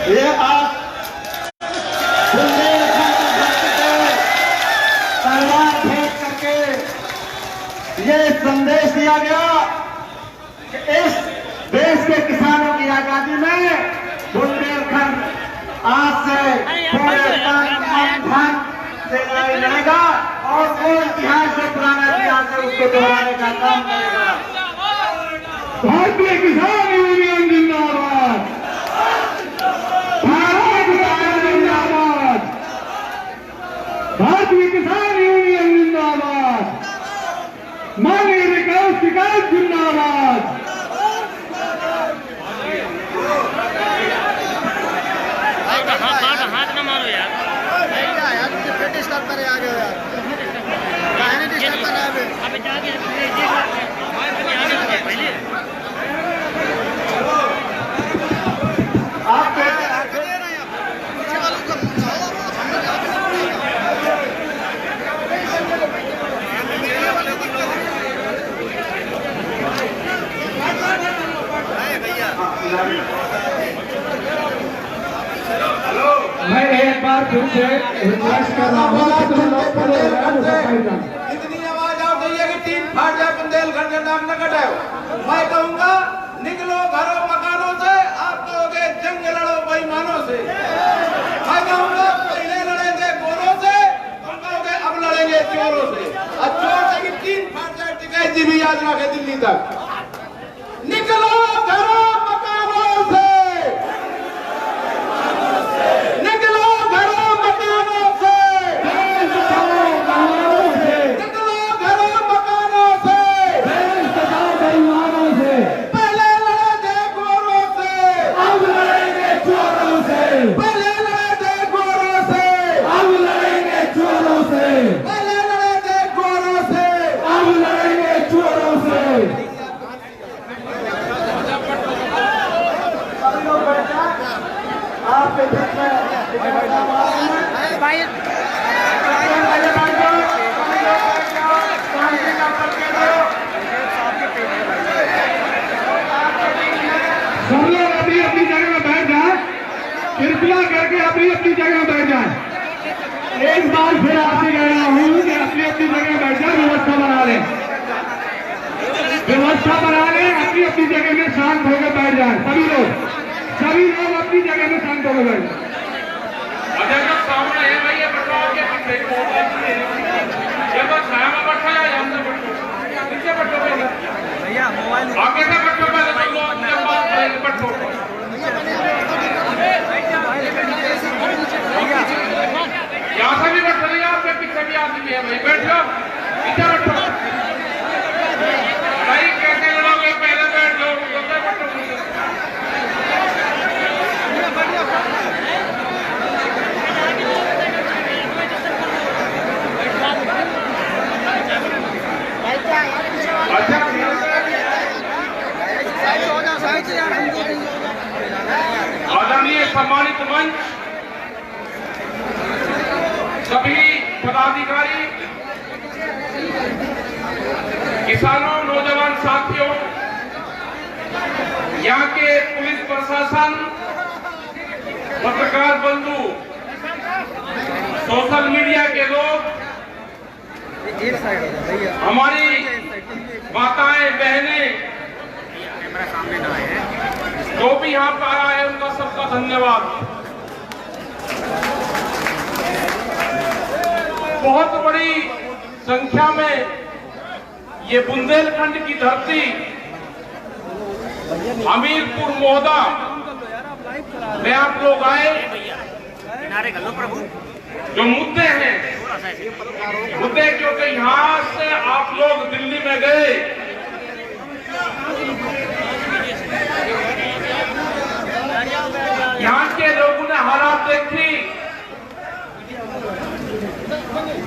ये आज तलवार फेंक करके ये संदेश दिया गया कि इस देश के किसानों की आजादी में बुंदेलखंड आज से पूरे तन से लड़ाई लड़ेगा और वो इतिहास से पुराना इतिहास है उसको दोहराने का काम करेगा। भारतीय किसान यूनियन जिंदाबाद, भारत किसान जिंदाबाद, भारतीय किसान यूनियन जिंदाबाद, माननीय विकास शिकायत जिंदाबाद। हाथ न मारो यार, ब्रिटिश करता रहे आगे यार, कहने डिस्टर्ब कर रहा है अबे जाके पहले आप मैं एक बार फिर से रिक्वेस्ट कर रहा हूँ कि तुम लोग खड़े हो जाओ। इतनी आवाज आ रही है कि टीम फाट जाए, बुंदेलखंड का नाम न कटाओ। मैं कहूंगा निकलो घरों मकानों से, आप कहोगे जंग लड़ो बेईमानों से। मैं कहूंगा पहले लड़े थे गोरों से, तुम कहोगे अब लड़ेंगे चोरों से। अब चोर से कि टीम फाट जाए, टिकैत जी भी याद रखे दिल्ली तक। निकलो घरों मकानों से, निकलो घरों मकानों से, निकलो घरों मकानों से। पहले लड़े थे गोरों से, अब लड़ेंगे चोरों से, पहले लड़े थे गोरों से, अब लड़ेंगे चोरों से, पहले लड़े थे गोरों से। अब लड़ेंगे चोरों से। आपके बीच में सब लोग अपनी अपनी जगह में बैठ जाए, कृपया करके अपनी अपनी जगह में बैठ जाए। एक बार फिर आपसे कह रहा हूँ कि अपनी अपनी जगह में बैठ जाए, व्यवस्था बना लें, व्यवस्था बना लें, अपनी अपनी जगह में शांत होकर बैठ जाए। सभी लोग अपनी जगह में शांत होकर बैठ जाए। सामने है भाई, ये बटवाओ के पीछे जब छाया में बैठा है, यहाँ से बैठो, नीचे बैठो भैया, आगे से बैठो, पहले तुम लोग जब बात करेंगे बैठो। यहाँ से भी बैठो, यहाँ पे पीछे भी आदमी है भाई, बैठ जाओ, नीचे बैठो भाई। कैसे लड़ोगे, पहले बैठ लो, दूसरे बैठो। आदरणीय सम्मानित मंच, सभी पदाधिकारी, किसानों, नौजवान साथियों, यहाँ के पुलिस प्रशासन, पत्रकार बंधु, सोशल मीडिया के लोग, हमारी माताएं, बहनें, जो भी यहाँ पर आया है उनका सबका धन्यवाद। बहुत बड़ी संख्या में ये बुंदेलखंड की धरती, हमीरपुर मोहदा में आप लोग आए। जो मुद्दे हैं, मुद्दे क्योंकि यहाँ से आप लोग दिल्ली में गए, यहाँ के लोगों ने हालात देखी,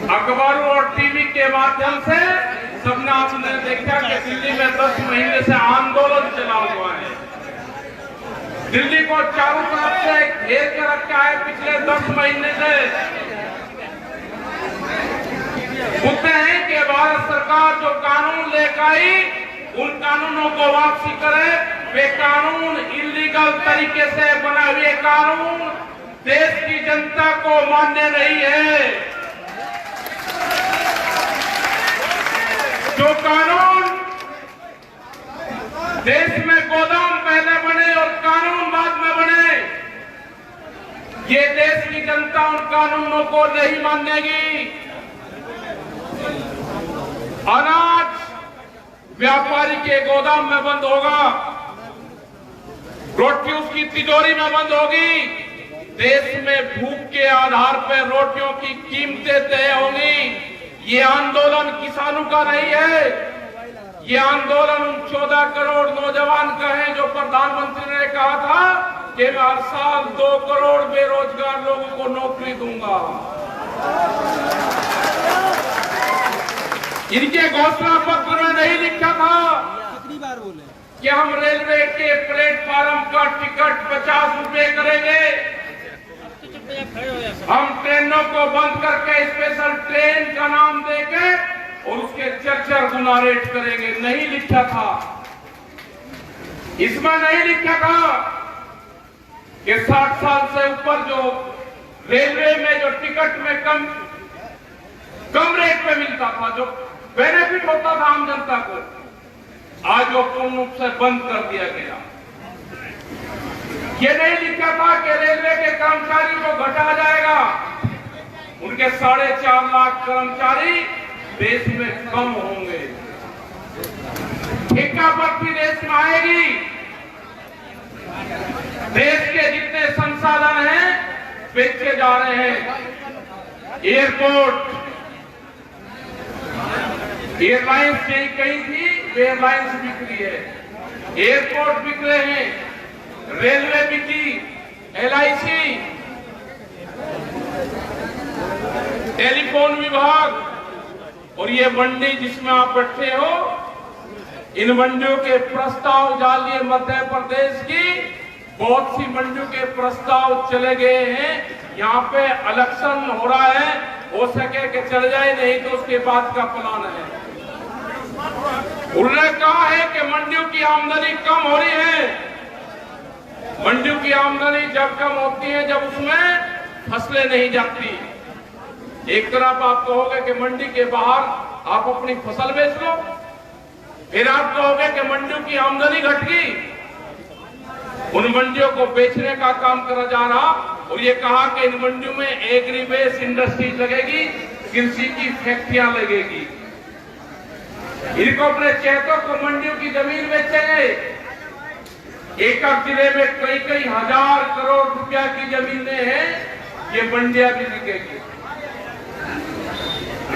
अखबारों और टीवी के माध्यम से सबने आपने देखा कि दिल्ली में 10 महीने से आंदोलन चला हुआ है। दिल्ली को चारों तरफ से घेर के रखा है पिछले 10 महीने से। मुद्दे हैं कि भारत सरकार जो कानून लेकर आई, उन कानूनों को वापसी करे, वे कानून इलीगल तरीके से बनाए हुए कानून देश की जनता को मान्य नहीं है। जो कानून देश में गोदाम पहले बने और कानून बाद में बने, ये देश की जनता उन कानूनों को नहीं मानेगी। अनाज व्यापारी के गोदाम में बंद होगा, रोटी उसकी तिजोरी में बंद होगी। देश में भूख के आधार पर रोटियों की कीमतें तय होंगी। ये आंदोलन किसानों का नहीं है, ये आंदोलन उन 14 करोड़ नौजवान का है जो प्रधानमंत्री ने कहा था कि मैं हर साल 2 करोड़ बेरोजगार लोगों को नौकरी दूंगा। इनके घोषणा पत्र में नहीं लिखा था कितनी बार बोले कि हम रेलवे के प्लेटफार्म का टिकट 50 रुपए करेंगे, हम ट्रेनों को बंद करके स्पेशल ट्रेन का नाम देके और उसके चर्चा गुना रेट करेंगे। नहीं लिखा था, इसमें नहीं लिखा था कि 60 साल से ऊपर जो रेलवे में जो टिकट में कम रेट पे मिलता था, जो बेनिफिट होता था आम जनता को, आज वो पूर्ण रूप से बंद कर दिया गया। ये नहीं लिखा था कि रेलवे के कर्मचारी को घटा जाएगा, उनके 4.5 लाख कर्मचारी देश में कम होंगे, ठेका भर्ती देश में आएगी। देश के जितने संसाधन हैं बेचे जा रहे हैं। एयरपोर्ट, एयरलाइंस कहीं थी, एयरलाइंस बिक रही है, एयरपोर्ट बिक रहे हैं, रेलवे बिकी, LIC, टेलीफोन विभाग और ये मंडी जिसमें आप बैठे हो, इन मंडियों के प्रस्ताव डालिए। मध्य प्रदेश की बहुत सी मंडियों के प्रस्ताव चले गए हैं। यहाँ पे इलेक्शन हो रहा है, हो सके कि चल जाए, नहीं तो उसके बाद का प्लान है। उन्होंने कहा है कि मंडियों की आमदनी कम हो रही है। मंडियों की आमदनी जब कम होती है जब उसमें फसलें नहीं जाती। एक तरफ आप कहोगे कि मंडी के बाहर आप अपनी फसल बेच लो, फिर आप कहोगे कि मंडियों की आमदनी घट गई। उन मंडियों को बेचने का काम करा जा रहा और ये कहा कि इन मंडियों में एग्री बेस इंडस्ट्री लगेगी, कृषि की फैक्ट्रियां लगेगी। इनको अपने चेतों को मंडियों की जमीन बेचेंगे। एक जिले में कई हजार करोड़ रुपया की जमीनें हैं, ये मंडियां भी बिकेगी।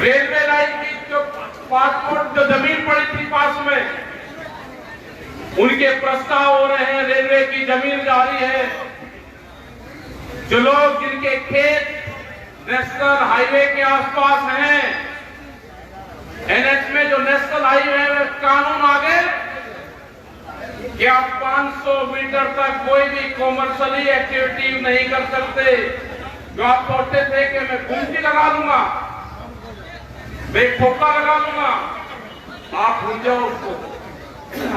रेलवे लाइन की जो पासपोर्ट जो जमीन पड़ी थी पास में, उनके प्रस्ताव हो रहे हैं, रेलवे की जमीन जारी है। जो लोग जिनके खेत नेशनल हाईवे के आसपास हैं, NH में जो नेशनल हाईवे में कानून आ गए कि आप 500 मीटर तक कोई भी कॉमर्शियली एक्टिविटी नहीं कर सकते। जो आप सोचते थे कि मैं गुमटी लगा लूंगा, मैं खोखा लगा लूंगा, आप भूल जाओ उसको।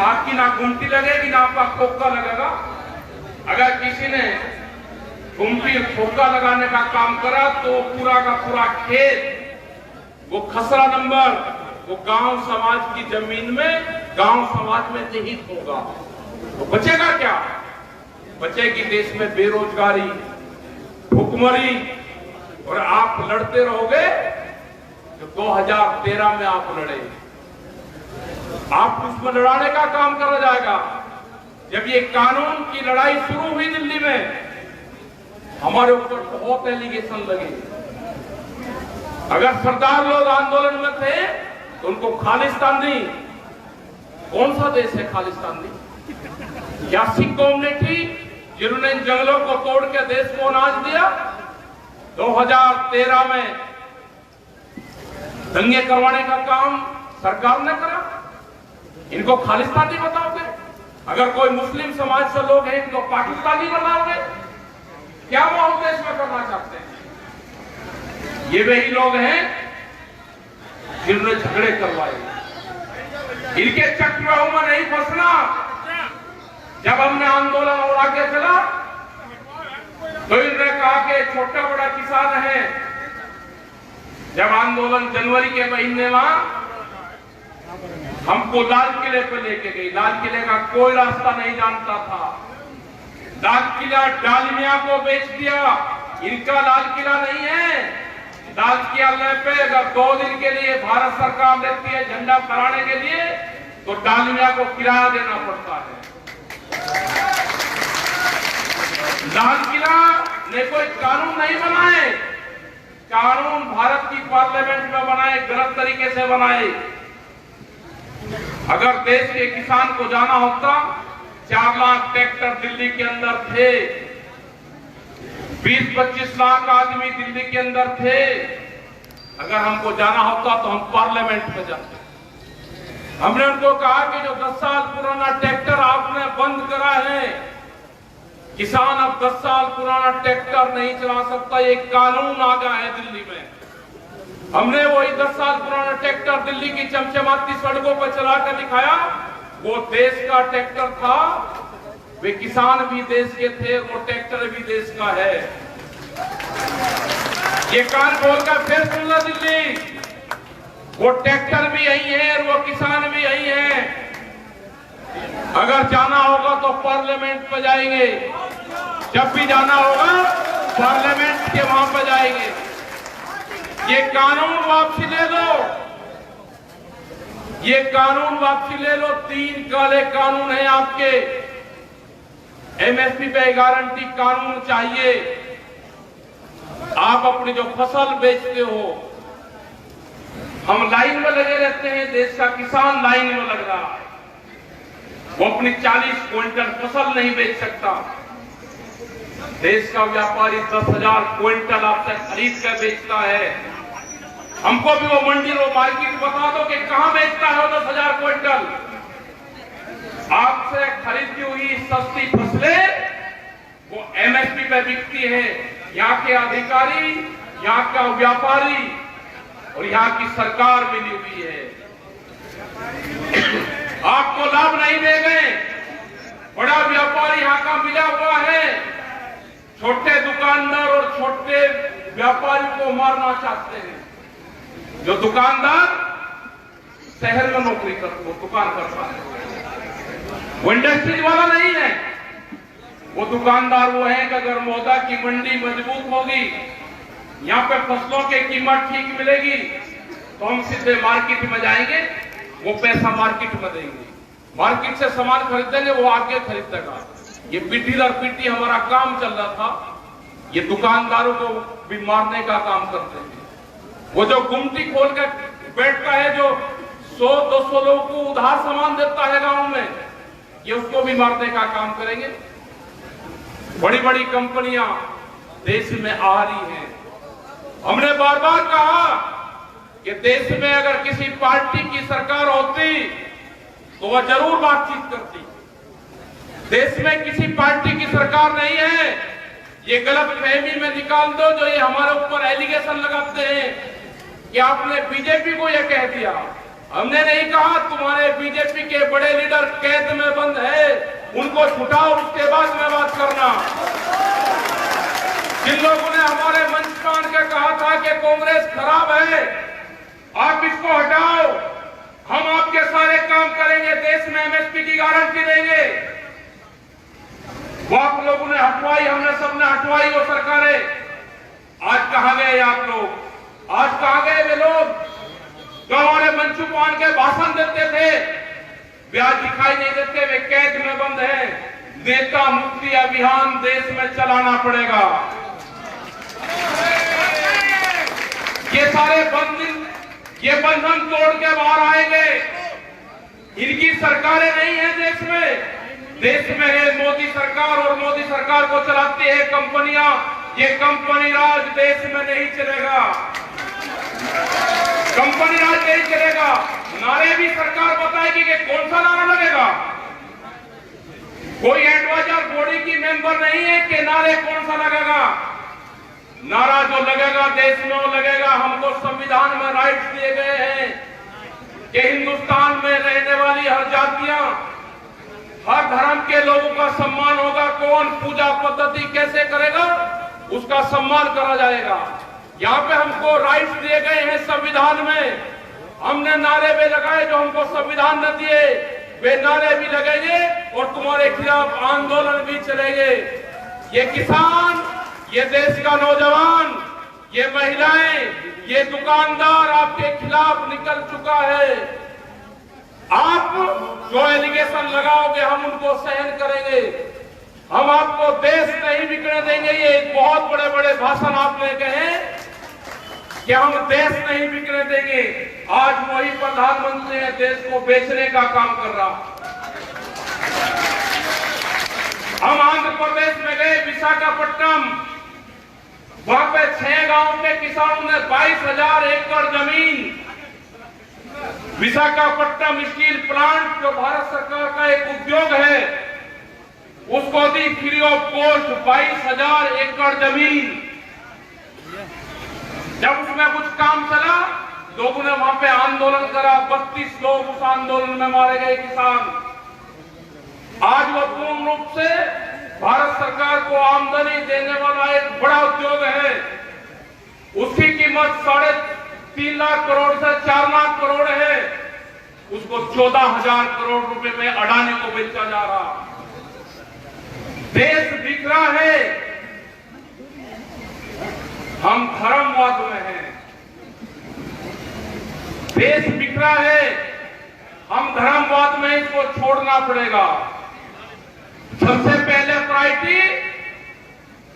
आपकी ना गुमटी लगेगी ना आपका खोखा लगेगा। अगर किसी ने गुमटी खोखा लगाने का काम करा तो पूरा का पूरा खेत, वो खसरा नंबर, वो गांव समाज की जमीन में, गांव समाज में निहित होगा। तो बचेगा क्या? बचेगी देश में बेरोजगारी, भुखमरी, और आप लड़ते रहोगे जो 2013 में आप लड़े। आप उसमें लड़ाने का काम करा जाएगा। जब ये कानून की लड़ाई शुरू हुई दिल्ली में, हमारे ऊपर बहुत एलिगेशन लगे। अगर सरदार लोग आंदोलन में थे तो उनको खालिस्तानी, कौन सा देश है खालिस्तानी? या सिख कौम ने थी जिन्होंने इन जंगलों को तोड़ के देश को अनाज दिया। 2013 में दंगे करवाने का काम सरकार ने करा। इनको खालिस्तानी बताओगे? अगर कोई मुस्लिम समाज से लोग हैं इनको पाकिस्तानी बनाओगे? क्या वो हम देश में करना चाहते हैं? ये वही लोग हैं जिन्होंने झगड़े करवाए। इनके चक्रव्यूह में नहीं फंसना। जब हमने आंदोलन और आगे चला तो इन्होंने कहा कि छोटा बड़ा किसान है। जब आंदोलन जनवरी के महीने में हमको लाल किले पे लेके गई, लाल किले का कोई रास्ता नहीं जानता था। लाल किला डालमिया को बेच दिया, इनका लाल किला नहीं है। लाल किले पे अगर 2 दिन के लिए भारत सरकार लेती है झंडा फहराने के लिए तो डालमिया को किराया देना पड़ता है। लाल किला ने कोई कानून नहीं बनाए, कानून भारत की पार्लियामेंट में बनाए, गलत तरीके से बनाए। अगर देश के किसान को जाना होता, 4 लाख ट्रैक्टर दिल्ली के अंदर थे, 20-25 लाख आदमी दिल्ली के अंदर थे। अगर हमको जाना होता तो हम पार्लियामेंट में जाते। हमने उनको कहा कि जो 10 साल पुराना ट्रैक्टर आपने बंद करा है, किसान अब 10 साल पुराना ट्रैक्टर नहीं चला सकता, ये कानून आ गया है दिल्ली में। हमने वही 10 साल पुराना ट्रैक्टर दिल्ली की चमचमाती सड़कों पर चला कर दिखाया। वो देश का ट्रैक्टर था, वे किसान भी देश के थे, वो ट्रैक्टर भी देश का है। ये कान खोलकर फिर सुन लो दिल्ली, वो ट्रैक्टर भी यही है और वो किसान भी यही है। अगर जाना होगा तो पार्लियामेंट पर जाएंगे, जब भी जाना होगा पार्लियामेंट के वहां पर जाएंगे। ये कानून वापसी ले लो, ये कानून वापसी ले लो। 3 काले कानून हैं आपके। एमएसपी पे गारंटी कानून चाहिए। आप अपनी जो फसल बेचते हो, हम लाइन में लगे रहते हैं, देश का किसान लाइन में लग रहा है, वो अपनी 40 क्विंटल फसल नहीं बेच सकता। देश का व्यापारी 10,000 क्विंटल आपसे खरीद कर बेचता है। हमको भी वो मंडी वो मार्केट बता दो कि कहां बेचता है वो 10,000 क्विंटल। आपसे खरीदी हुई सस्ती फसलें वो एमएसपी पे बिकती है। यहाँ के अधिकारी, यहाँ का व्यापारी और यहाँ की सरकार मिली हुई है। आपको लाभ नहीं दे गए। बड़ा व्यापारी यहाँ का मिला हुआ है, छोटे दुकानदार और छोटे व्यापारी को मारना चाहते हैं। जो दुकानदार शहर में नौकरी वो दुकान करता है, वो इंडस्ट्रीज वाला नहीं है। वो दुकानदार वो है कि अगर मौदा की मंडी मजबूत होगी, यहाँ पे फसलों की कीमत ठीक मिलेगी तो हम सीधे मार्केट में जाएंगे, वो पैसा मार्केट में देंगे, मार्केट से सामान खरीदेंगे, वो आगे खरीदेगा। ये पीटी दर पीटी हमारा काम चल रहा था। ये दुकानदारों को भी मारने का काम करते हैं। वो जो गुमटी खोल कर बैठता है, जो 100-200 लोगों को उधार सामान देता है गांव में, ये उसको भी मारने का काम करेंगे। बड़ी बड़ी कंपनियां देश में आ रही हैं। हमने बार बार कहा कि देश में अगर किसी पार्टी की सरकार होती तो वह जरूर बातचीत करती। देश में किसी पार्टी की सरकार नहीं है। ये गलत फहमी में निकाल दो जो ये हमारे ऊपर एलिगेशन लगाते हैं कि आपने बीजेपी को यह कह दिया। हमने नहीं कहा। तुम्हारे बीजेपी के बड़े लीडर कैद में बंद है, उनको छुटाओ, उसके बाद में बात करना। जिन लोगों ने हमारे मंच पर के कहा था कि कांग्रेस खराब है, आप इसको हटाओ, हम आपके सारे काम करेंगे, देश में एमएसपी की गारंटी देंगे, वो आप लोगों ने हटवाई, हमने सबने हटवाई वो सरकारें। आज कहां गए आप लोग? आज कहां गए वे लोग जो हमारे मंचू पान के भाषण देते थे? वे आज दिखाई नहीं देते, वे कैद में बंद हैं। नेता मुक्ति अभियान देश में चलाना पड़ेगा। ये सारे बंधन तोड़ के बाहर आएंगे। इनकी सरकारें नहीं है देश में। देश में है मोदी सरकार और मोदी सरकार को चलाती है कंपनियां। ये कंपनी राज देश में नहीं चलेगा। कंपनी राज नहीं चलेगा। नारे भी सरकार बताएगी कि कौन सा नारा लगेगा। कोई एडवाइजर बॉडी की मेंबर नहीं है कि नारे कौन सा लगेगा। नारा जो लगेगा देश में वो लगेगा। हमको संविधान में राइट्स दिए गए हैं कि हिंदुस्तान में रहने वाली हर जातियां, हर धर्म के लोगों का सम्मान होगा। कौन पूजा पद्धति कैसे करेगा उसका सम्मान करा जाएगा। यहाँ पे हमको राइट्स दिए गए हैं संविधान में, हमने नारे भी लगाए जो हमको संविधान न दिए, वे नारे भी लगेंगे और तुम्हारे खिलाफ आंदोलन भी चलेंगे। ये किसान, ये देश का नौजवान, ये महिलाएं, ये दुकानदार आपके खिलाफ निकल चुका है। आप जो एलिगेशन लगाओगे हम उनको सहन करेंगे। हम आपको देश नहीं बिकने देंगे। ये बहुत बड़े बड़े भाषण आपने कहे कि हम देश नहीं बिकने देंगे। आज वही प्रधानमंत्री है देश को बेचने का काम कर रहा। हम आंध्र प्रदेश में गए विशाखापट्टनम, वहां पे 6 गांव के किसानों ने 22,000 एकड़ जमीन विशाखापट्टनम स्टील प्लांट जो भारत सरकार का एक उद्योग है उसको दी फ्री ऑफ कॉस्ट 22,000 एकड़ जमीन। जब उसमें कुछ काम चला लोगों ने वहां पे आंदोलन करा, 32 लोग उस आंदोलन में मारे गए किसान। आज वो पूर्ण रूप से भारत सरकार को आमदनी देने वाला एक बड़ा उद्योग है। उसकी कीमत 3.5 लाख करोड़ से 4 लाख करोड़ है। उसको 14,000 करोड़ रुपए में अडानी को बेचा जा रहा। देश बिक रहा है। हम धर्मवाद में हैं। देश बिक रहा है, हम धर्मवाद में इसको छोड़ना पड़ेगा। सबसे पहले प्रायोरिटी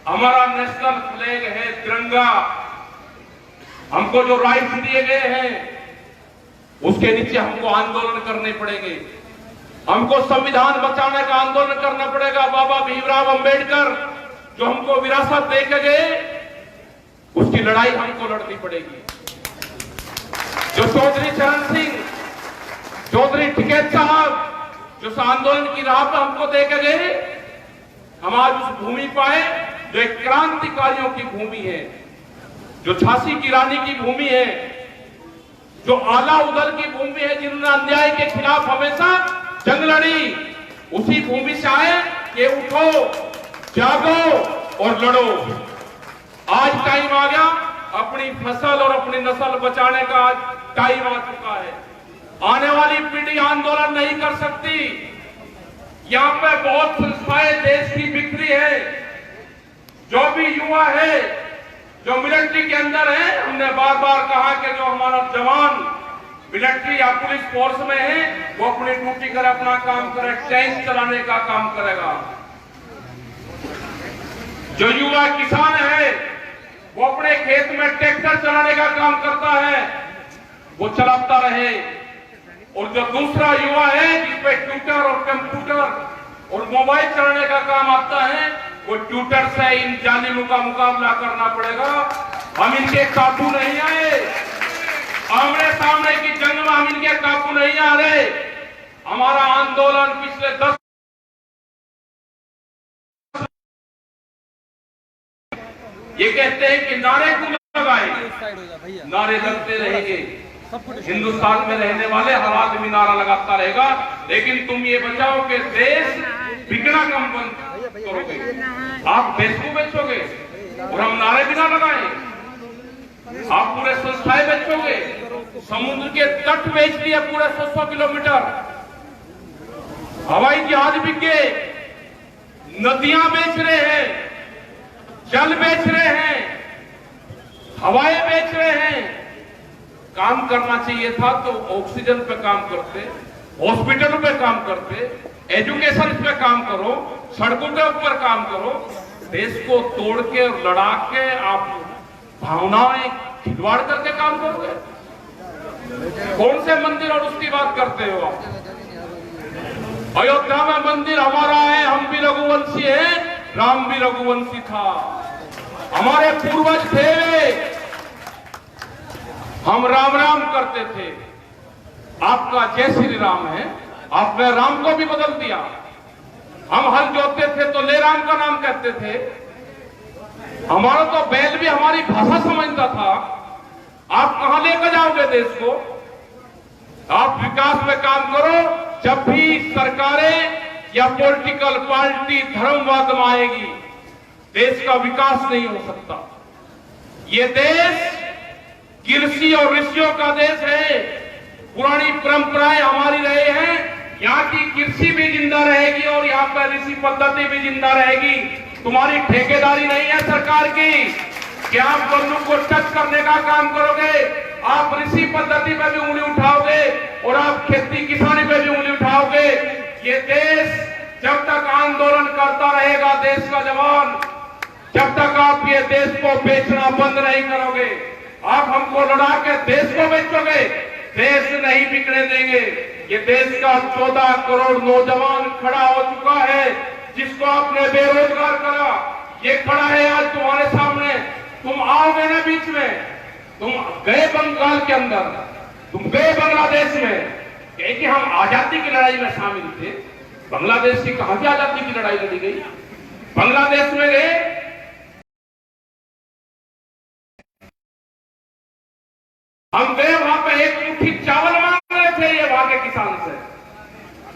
हमारा नेशनल फ्लैग है, तिरंगा। हमको जो राइट्स दिए गए हैं उसके नीचे हमको आंदोलन करने पड़ेंगे। हमको संविधान बचाने का आंदोलन करना पड़ेगा। बाबा भीमराव अंबेडकर जो हमको विरासत दे के गए उसकी लड़ाई हमको लड़नी पड़ेगी। जो चौधरी चरण सिंह, चौधरी टिकैत साहब जो आंदोलन की राह पर हमको दे के गए, हम आज उस भूमि पाए जो एक क्रांतिकारियों की भूमि है, जो झांसी की रानी की भूमि है, जो आला उदल की भूमि है, जिन्होंने अन्याय के खिलाफ हमेशा जंग लड़ी। उसी भूमि से आए कि उठो, जागो और लड़ो। आज टाइम आ गया, अपनी फसल और अपनी नस्ल बचाने का आज टाइम आ चुका है। आने वाली पीढ़ी आंदोलन नहीं कर सकती। यहाँ पे बहुत संस्थाएं देश की बिखरी है। जो भी युवा है जो मिलिट्री के अंदर है, हमने बार बार कहा कि जो हमारा जवान मिलिट्री या पुलिस फोर्स में है वो अपनी ड्यूटी करे, अपना काम करे, टैंक चलाने का काम करेगा। जो युवा किसान है वो अपने खेत में ट्रैक्टर चलाने का काम करता है, वो चलाता रहे। और जो दूसरा युवा है जिसपे ट्विटर और कंप्यूटर और मोबाइल चलाने का काम आता है, वो ट्विटर से इन जालिमों का मुकाबला करना पड़ेगा। हम इनके काबू नहीं आए। आमने सामने की जंग में हम इनके काबू नहीं आ रहे। हमारा आंदोलन पिछले 10 ये कहते हैं कि नारे क्यों लगाए, नारे लगते रहेंगे। हिंदुस्तान में रहने वाले हर आदमी नारा लगाता रहेगा, लेकिन तुम ये बचाओ कि देश बिकना कम बंद करोगे। आप देश को बेचोगे और हम नारे भी ना लगाए। आप पूरे संस्थाएं बेचोगे, समुद्र के तट बेच दिए पूरे 100 किलोमीटर, हवाई जहाज बिक गए, नदियां बेच रहे हैं, जल बेच रहे हैं, हवाएं बेच रहे हैं। काम करना चाहिए था तो ऑक्सीजन पे काम करते, हॉस्पिटल पे काम करते, एजुकेशन पे काम करो, सड़कों के ऊपर काम करो। देश को तोड़ के और लड़ा के आप भावनाएं खिलवाड़ करके काम करोगे। कौन से मंदिर और उसकी बात करते हो आप? अयोध्या में मंदिर हमारा है, हम भी रघुवंशी हैं, राम भी रघुवंशी था, हमारे पूर्वज थे, हम राम राम करते थे। आपका जय श्री राम है, आपने राम को भी बदल दिया। हम हल जोतते थे तो ले राम का नाम कहते थे। हमारा तो बैल भी हमारी भाषा समझता था। आप कहां लेकर जाओगे देश को? आप विकास में काम करो। जब भी सरकारें या पॉलिटिकल पार्टी धर्मवाद में आएगी, देश का विकास नहीं हो सकता। ये देश कृषि और ऋषियों का देश है। पुरानी परंपराएं हमारी रहे हैं। यहाँ की कृषि भी जिंदा रहेगी और यहाँ पर ऋषि पद्धति भी जिंदा रहेगी। तुम्हारी ठेकेदारी नहीं है सरकार की कि आप बंदूक को टच करने का काम करोगे। आप ऋषि पद्धति पे भी उंगली उठाओगे और आप खेती किसानी पे भी उंगली उठाओगे। ये देश जब तक आंदोलन करता रहेगा, देश का जवान, जब तक आप ये देश को बेचना बंद नहीं करोगे, आप हमको लड़ा के देश को बेचोगे, देश नहीं बिकने देंगे। ये देश का 14 करोड़ नौजवान खड़ा हो चुका है, जिसको आपने बेरोजगार करा। ये खड़ा है आज तुम्हारे सामने। तुम आओगे ना बीच में, तुम गए बंगाल के अंदर, तुम गए बांग्लादेश में, कहे कि हम आजादी की लड़ाई में शामिल थे। बांग्लादेश की कहां से आजादी की लड़ाई लड़ी गई? बांग्लादेश में गए, हम गए, वहां पे एक मुट्ठी चावल मांग रहे थे ये वहां के किसान से।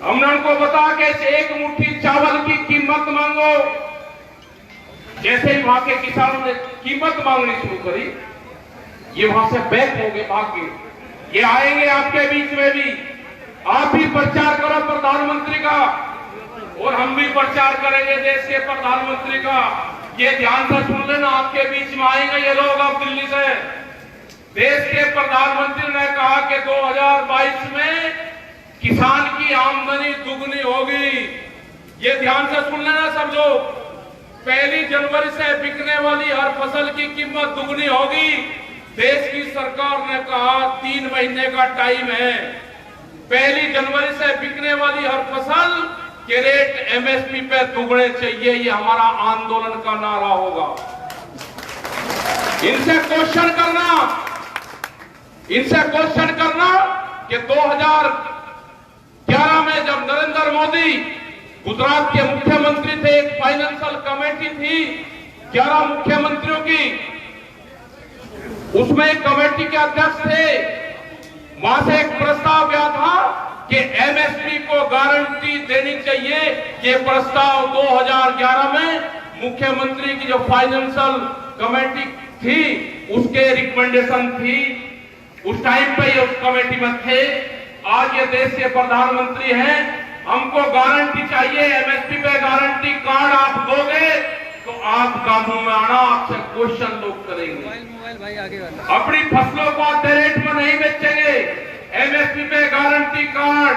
हमने उनको बताया कि इस एक मुट्ठी चावल की कीमत मांगो। जैसे ही वहां के किसानों ने कीमत मांगनी शुरू करी, ये वहां से बैक हो गए, भाग गए। ये आएंगे आपके बीच में भी। आप भी प्रचार करो प्रधानमंत्री का और हम भी प्रचार करेंगे देश के प्रधानमंत्री का। ये ध्यान से सुन लेना, आपके बीच में आएंगे ये लोग अब दिल्ली से। देश के प्रधानमंत्री ने कहा कि 2022 में किसान की आमदनी दुगनी होगी। ये ध्यान से सुन लेना सब लोग। 1 जनवरी से बिकने वाली हर फसल की कीमत दुगनी होगी। देश की सरकार ने कहा 3 महीने का टाइम है। 1 जनवरी से बिकने वाली हर फसल के रेट एमएसपी पे दुगने चाहिए। ये हमारा आंदोलन का नारा होगा। इनसे क्वेश्चन करना कि 2011 में जब नरेंद्र मोदी गुजरात के मुख्यमंत्री थे, एक फाइनेंशियल कमेटी थी 11 मुख्यमंत्रियों की, उसमें एक कमेटी के अध्यक्ष थे। वहां से एक प्रस्ताव गया था कि एमएसपी को गारंटी देनी चाहिए। ये प्रस्ताव 2011 में मुख्यमंत्री की जो फाइनेंशियल कमेटी थी उसके रिकमेंडेशन थी। उस टाइम पे ये उस कमेटी में थे। आज ये देश के प्रधानमंत्री हैं, हमको गारंटी चाहिए, एमएसपी पे गारंटी कार्ड आप दोगे तो आप काबू में आना। आपसे क्वेश्चन लोग करेंगे। अपनी फसलों को आधे रेट में नहीं बेचेंगे। एमएसपी पे गारंटी कार्ड।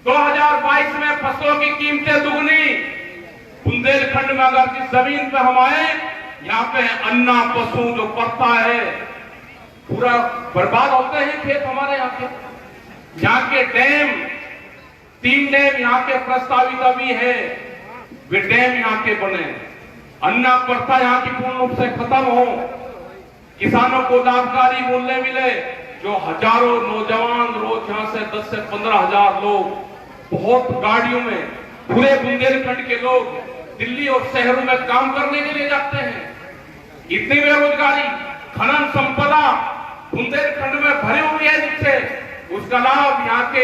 2022 में फसलों की कीमतें दुगनी। बुंदेलखंड में अगर जिस जमीन पे हम आए, यहाँ पे अन्ना पशु जो पड़ता है पूरा बर्बाद होते हैं खेत हमारे यहाँ के। यहाँ के डैम, 3 डैम यहाँ के प्रस्तावित अभी है, वे डैम यहाँ के बने। अन्ना प्रथा यहाँ की पूर्ण रूप से खत्म हो, किसानों को लाभकारी मूल्य मिले। जो हजारों नौजवान रोज यहाँ से 10 से 15 हजार लोग बहुत गाड़ियों में, पूरे बुंदेलखंड के लोग दिल्ली और शहरों में काम करने के लिए जाते हैं। इतनी बेरोजगारी, खनन संपदा बुंदेलखंड में भरी हुई है, जिससे उसका लाभ यहाँ के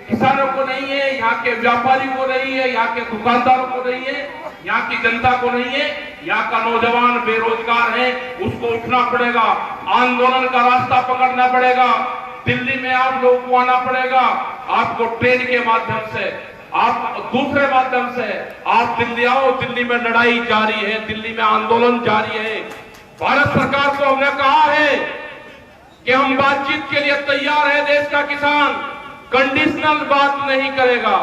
किसानों को नहीं है, यहाँ के व्यापारी को नहीं है, यहाँ के दुकानदारों को नहीं है, यहाँ की जनता को नहीं है। यहाँ का नौजवान बेरोजगार है, उसको उठना पड़ेगा, आंदोलन का रास्ता पकड़ना पड़ेगा। दिल्ली में आप लोगों को आना पड़ेगा। आपको ट्रेन के माध्यम से, आप दूसरे माध्यम से आप दिल्ली आओ। दिल्ली में लड़ाई जारी है, दिल्ली में आंदोलन जारी है। भारत सरकार को हमने कहा है कि हम बातचीत के लिए तैयार है। देश का किसान कंडीशनल बात नहीं करेगा।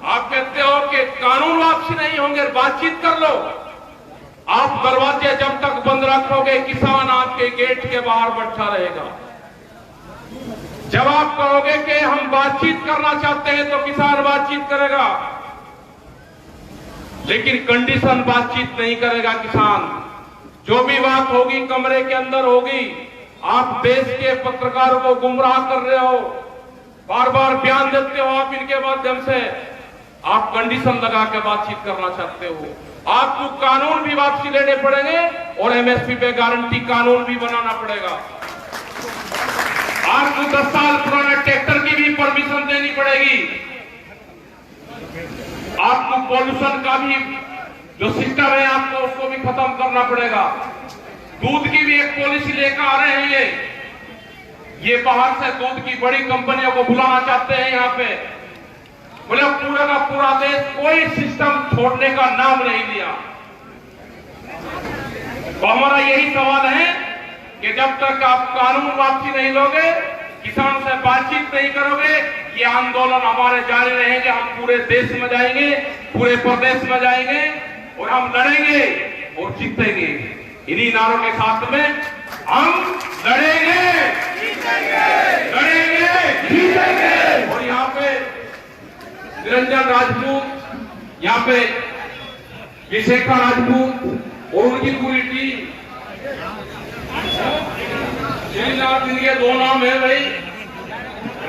आप कहते हो कि कानून वापसी नहीं होंगे, बातचीत कर लो। आप दरवाजे जब तक बंद रखोगे, किसान आपके गेट के बाहर बैठा रहेगा। जब आप कहोगे कि हम बातचीत करना चाहते हैं तो किसान बातचीत करेगा, लेकिन कंडीशन बातचीत नहीं करेगा किसान। जो भी बात होगी कमरे के अंदर होगी। आप देश के पत्रकारों को गुमराह कर रहे हो, बार बार बयान देते हो आप इनके माध्यम से। आप कंडीशन लगा के बातचीत करना चाहते हो। आपको कानून भी वापसी लेने पड़ेंगे और एमएसपी पे गारंटी कानून भी बनाना पड़ेगा। आपको 10 साल पुराने ट्रैक्टर की भी परमिशन देनी पड़ेगी। आपको पॉल्यूशन का भी जो सिस्टम है आपको उसको भी खत्म करना पड़ेगा। दूध की भी एक पॉलिसी लेकर आ रहे हैं ये बाहर से दूध की बड़ी कंपनियों को बुलाना चाहते हैं यहाँ पे। बोले पूरा का पूरा देश कोई सिस्टम छोड़ने का नाम नहीं लिया। तो हमारा यही सवाल है कि जब तक आप कानून वापसी नहीं लोगे, किसान से बातचीत नहीं करोगे, ये आंदोलन हमारे जारी रहेंगे। हम पूरे देश में जाएंगे, पूरे प्रदेश में जाएंगे और हम लड़ेंगे और जीतेंगे। इन्हीं नारों के साथ में हम लड़ेंगे, लड़ेंगे, जीतेंगे। और यहाँ पे निरंजन राजपूत, यहाँ पे विशेखा राजपूत और उनकी पूरी टीम, श्रीनाथ इनके दो नाम है भाई,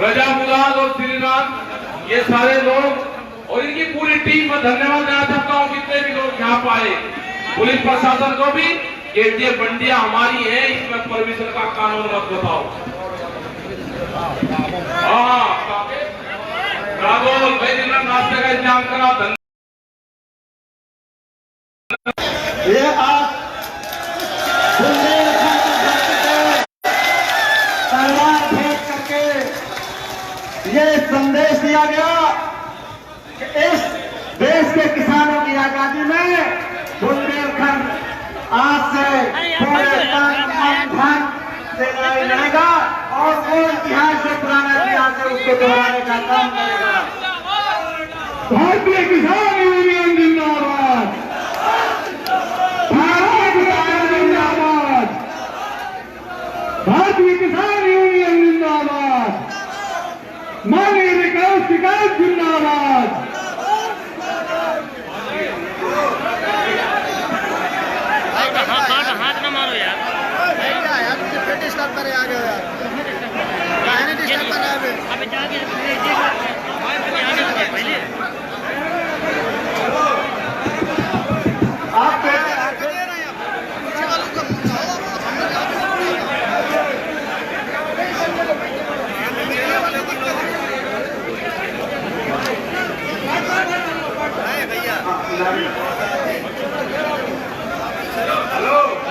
रजा मुराद और श्रीनाथ, ये सारे लोग और इनकी पूरी टीम को धन्यवाद देना चाहता हूँ। जितने भी लोग यहाँ पे आए, पुलिस प्रशासन को भी, कि ये मंडियां हमारी है, इसमें परमिशन का कानून मत बताओ। हाँ राघोल भाई ने नाश्ते का इंतजाम करा। ये आज तलवार फेंक करके ये संदेश दिया गया कि इस देश के किसानों की आजादी में बुंदेलखंड आज से पूरे तन से लड़ाई लड़ेगा और वो इतिहास से पुराना इतिहास है उसको दोहराने का काम करेगा। भारतीय किसान यूनियन जिंदाबाद, भारत किसान जिंदाबाद, भारतीय किसान यूनियन जिंदाबाद, माननीय विकास शिकायत जिंदाबाद। हाथ ना मारो यार, क्या यार मुझे डिस्टर्ब करे आ गए यार, काहे डिस्टर्ब कर रहा है अबे जाके पहले आप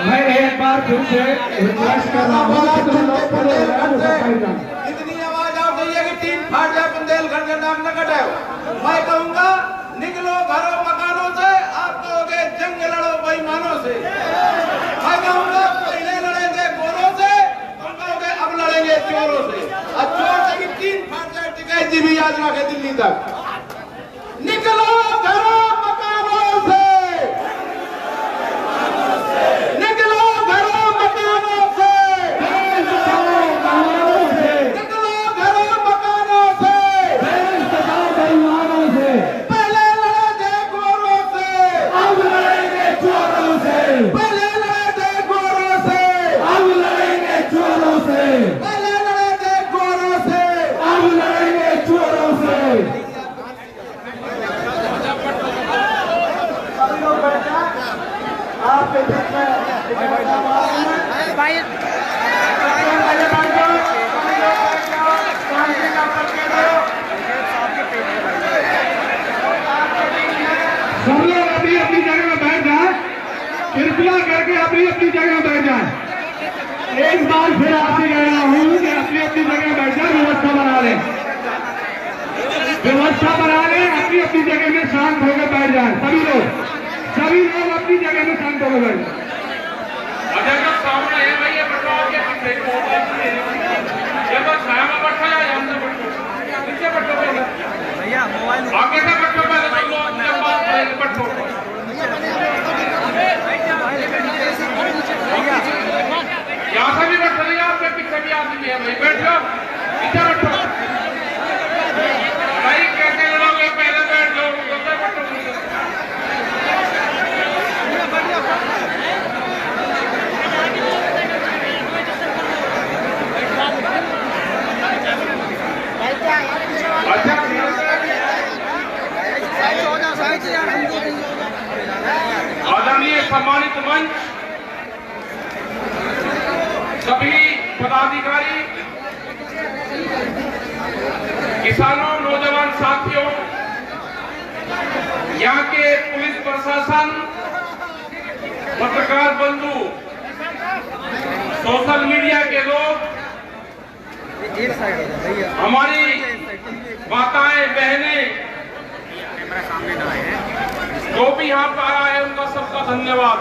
मैं एक बार फिर से रिक्वेस्ट कर रहा हूँ कि तुम लोग पहले इतनी आवाज आ रही है कि तीन फाट जाए बुंदेलखंड का नाम न कटाओ। मैं कहूंगा निकलो घरों मकानों से, आप कहोगे जंग लड़ो बेईमानों से। मैं कहूंगा पहले लड़े थे गोरों से, हम कहोगे अब लड़ेंगे चोरों से। अब चोर से भी तीन फाट जाए, टिकैत जी भी याद रखे दिल्ली तक। निकलो घरों मकानों से, निकलो घरों मकानों से, निकलो घरों मकानों से, पहले लड़े थे गोरों से, अब लड़ेंगे चोरों से, पहले लड़े थे गोरों से, अब लड़ेंगे चोरों से, पहले लड़े थे गोरों से, अब लड़ेंगे चोरों से। आपके बीच में सब लोग अपनी अपनी जगह में बैठ जाए, कृपया करके अपनी अपनी जगह में बैठ जाए। एक बार फिर आपसे कह रहा हूँ कि अपनी अपनी जगह में बैठ जाए, व्यवस्था बना लें, व्यवस्था बना लें, अपनी अपनी जगह में शांत होकर बैठ जाए। सभी लोग अपनी जगह में शांत होकर बैठ जाए। अगर सामने है भाई, ये बताओ कि ये बस छाया में बैठा है या हमसे बैठो, नीचे बैठो भैया, आगे से बैठो, पहले तो लोग के पास बैठो, यहाँ से भी बैठो, यहाँ पे पीछे भी आदमी है भाई, बैठ जाओ, नीचे बैठो भाई। कैसे लड़ोगे, पहले बैठ जाओ, दूसरे बैठो। आदरणीय सम्मानित मंच, सभी पदाधिकारी, किसानों, नौजवान साथियों, यहाँ के पुलिस प्रशासन, पत्रकार बंधु, सोशल मीडिया के लोग, एक साइड हो जाए भैया, हमारी माताएं बहनें, कैमरा सामने ना आए, जो भी यहाँ पर आया है उनका सबका धन्यवाद।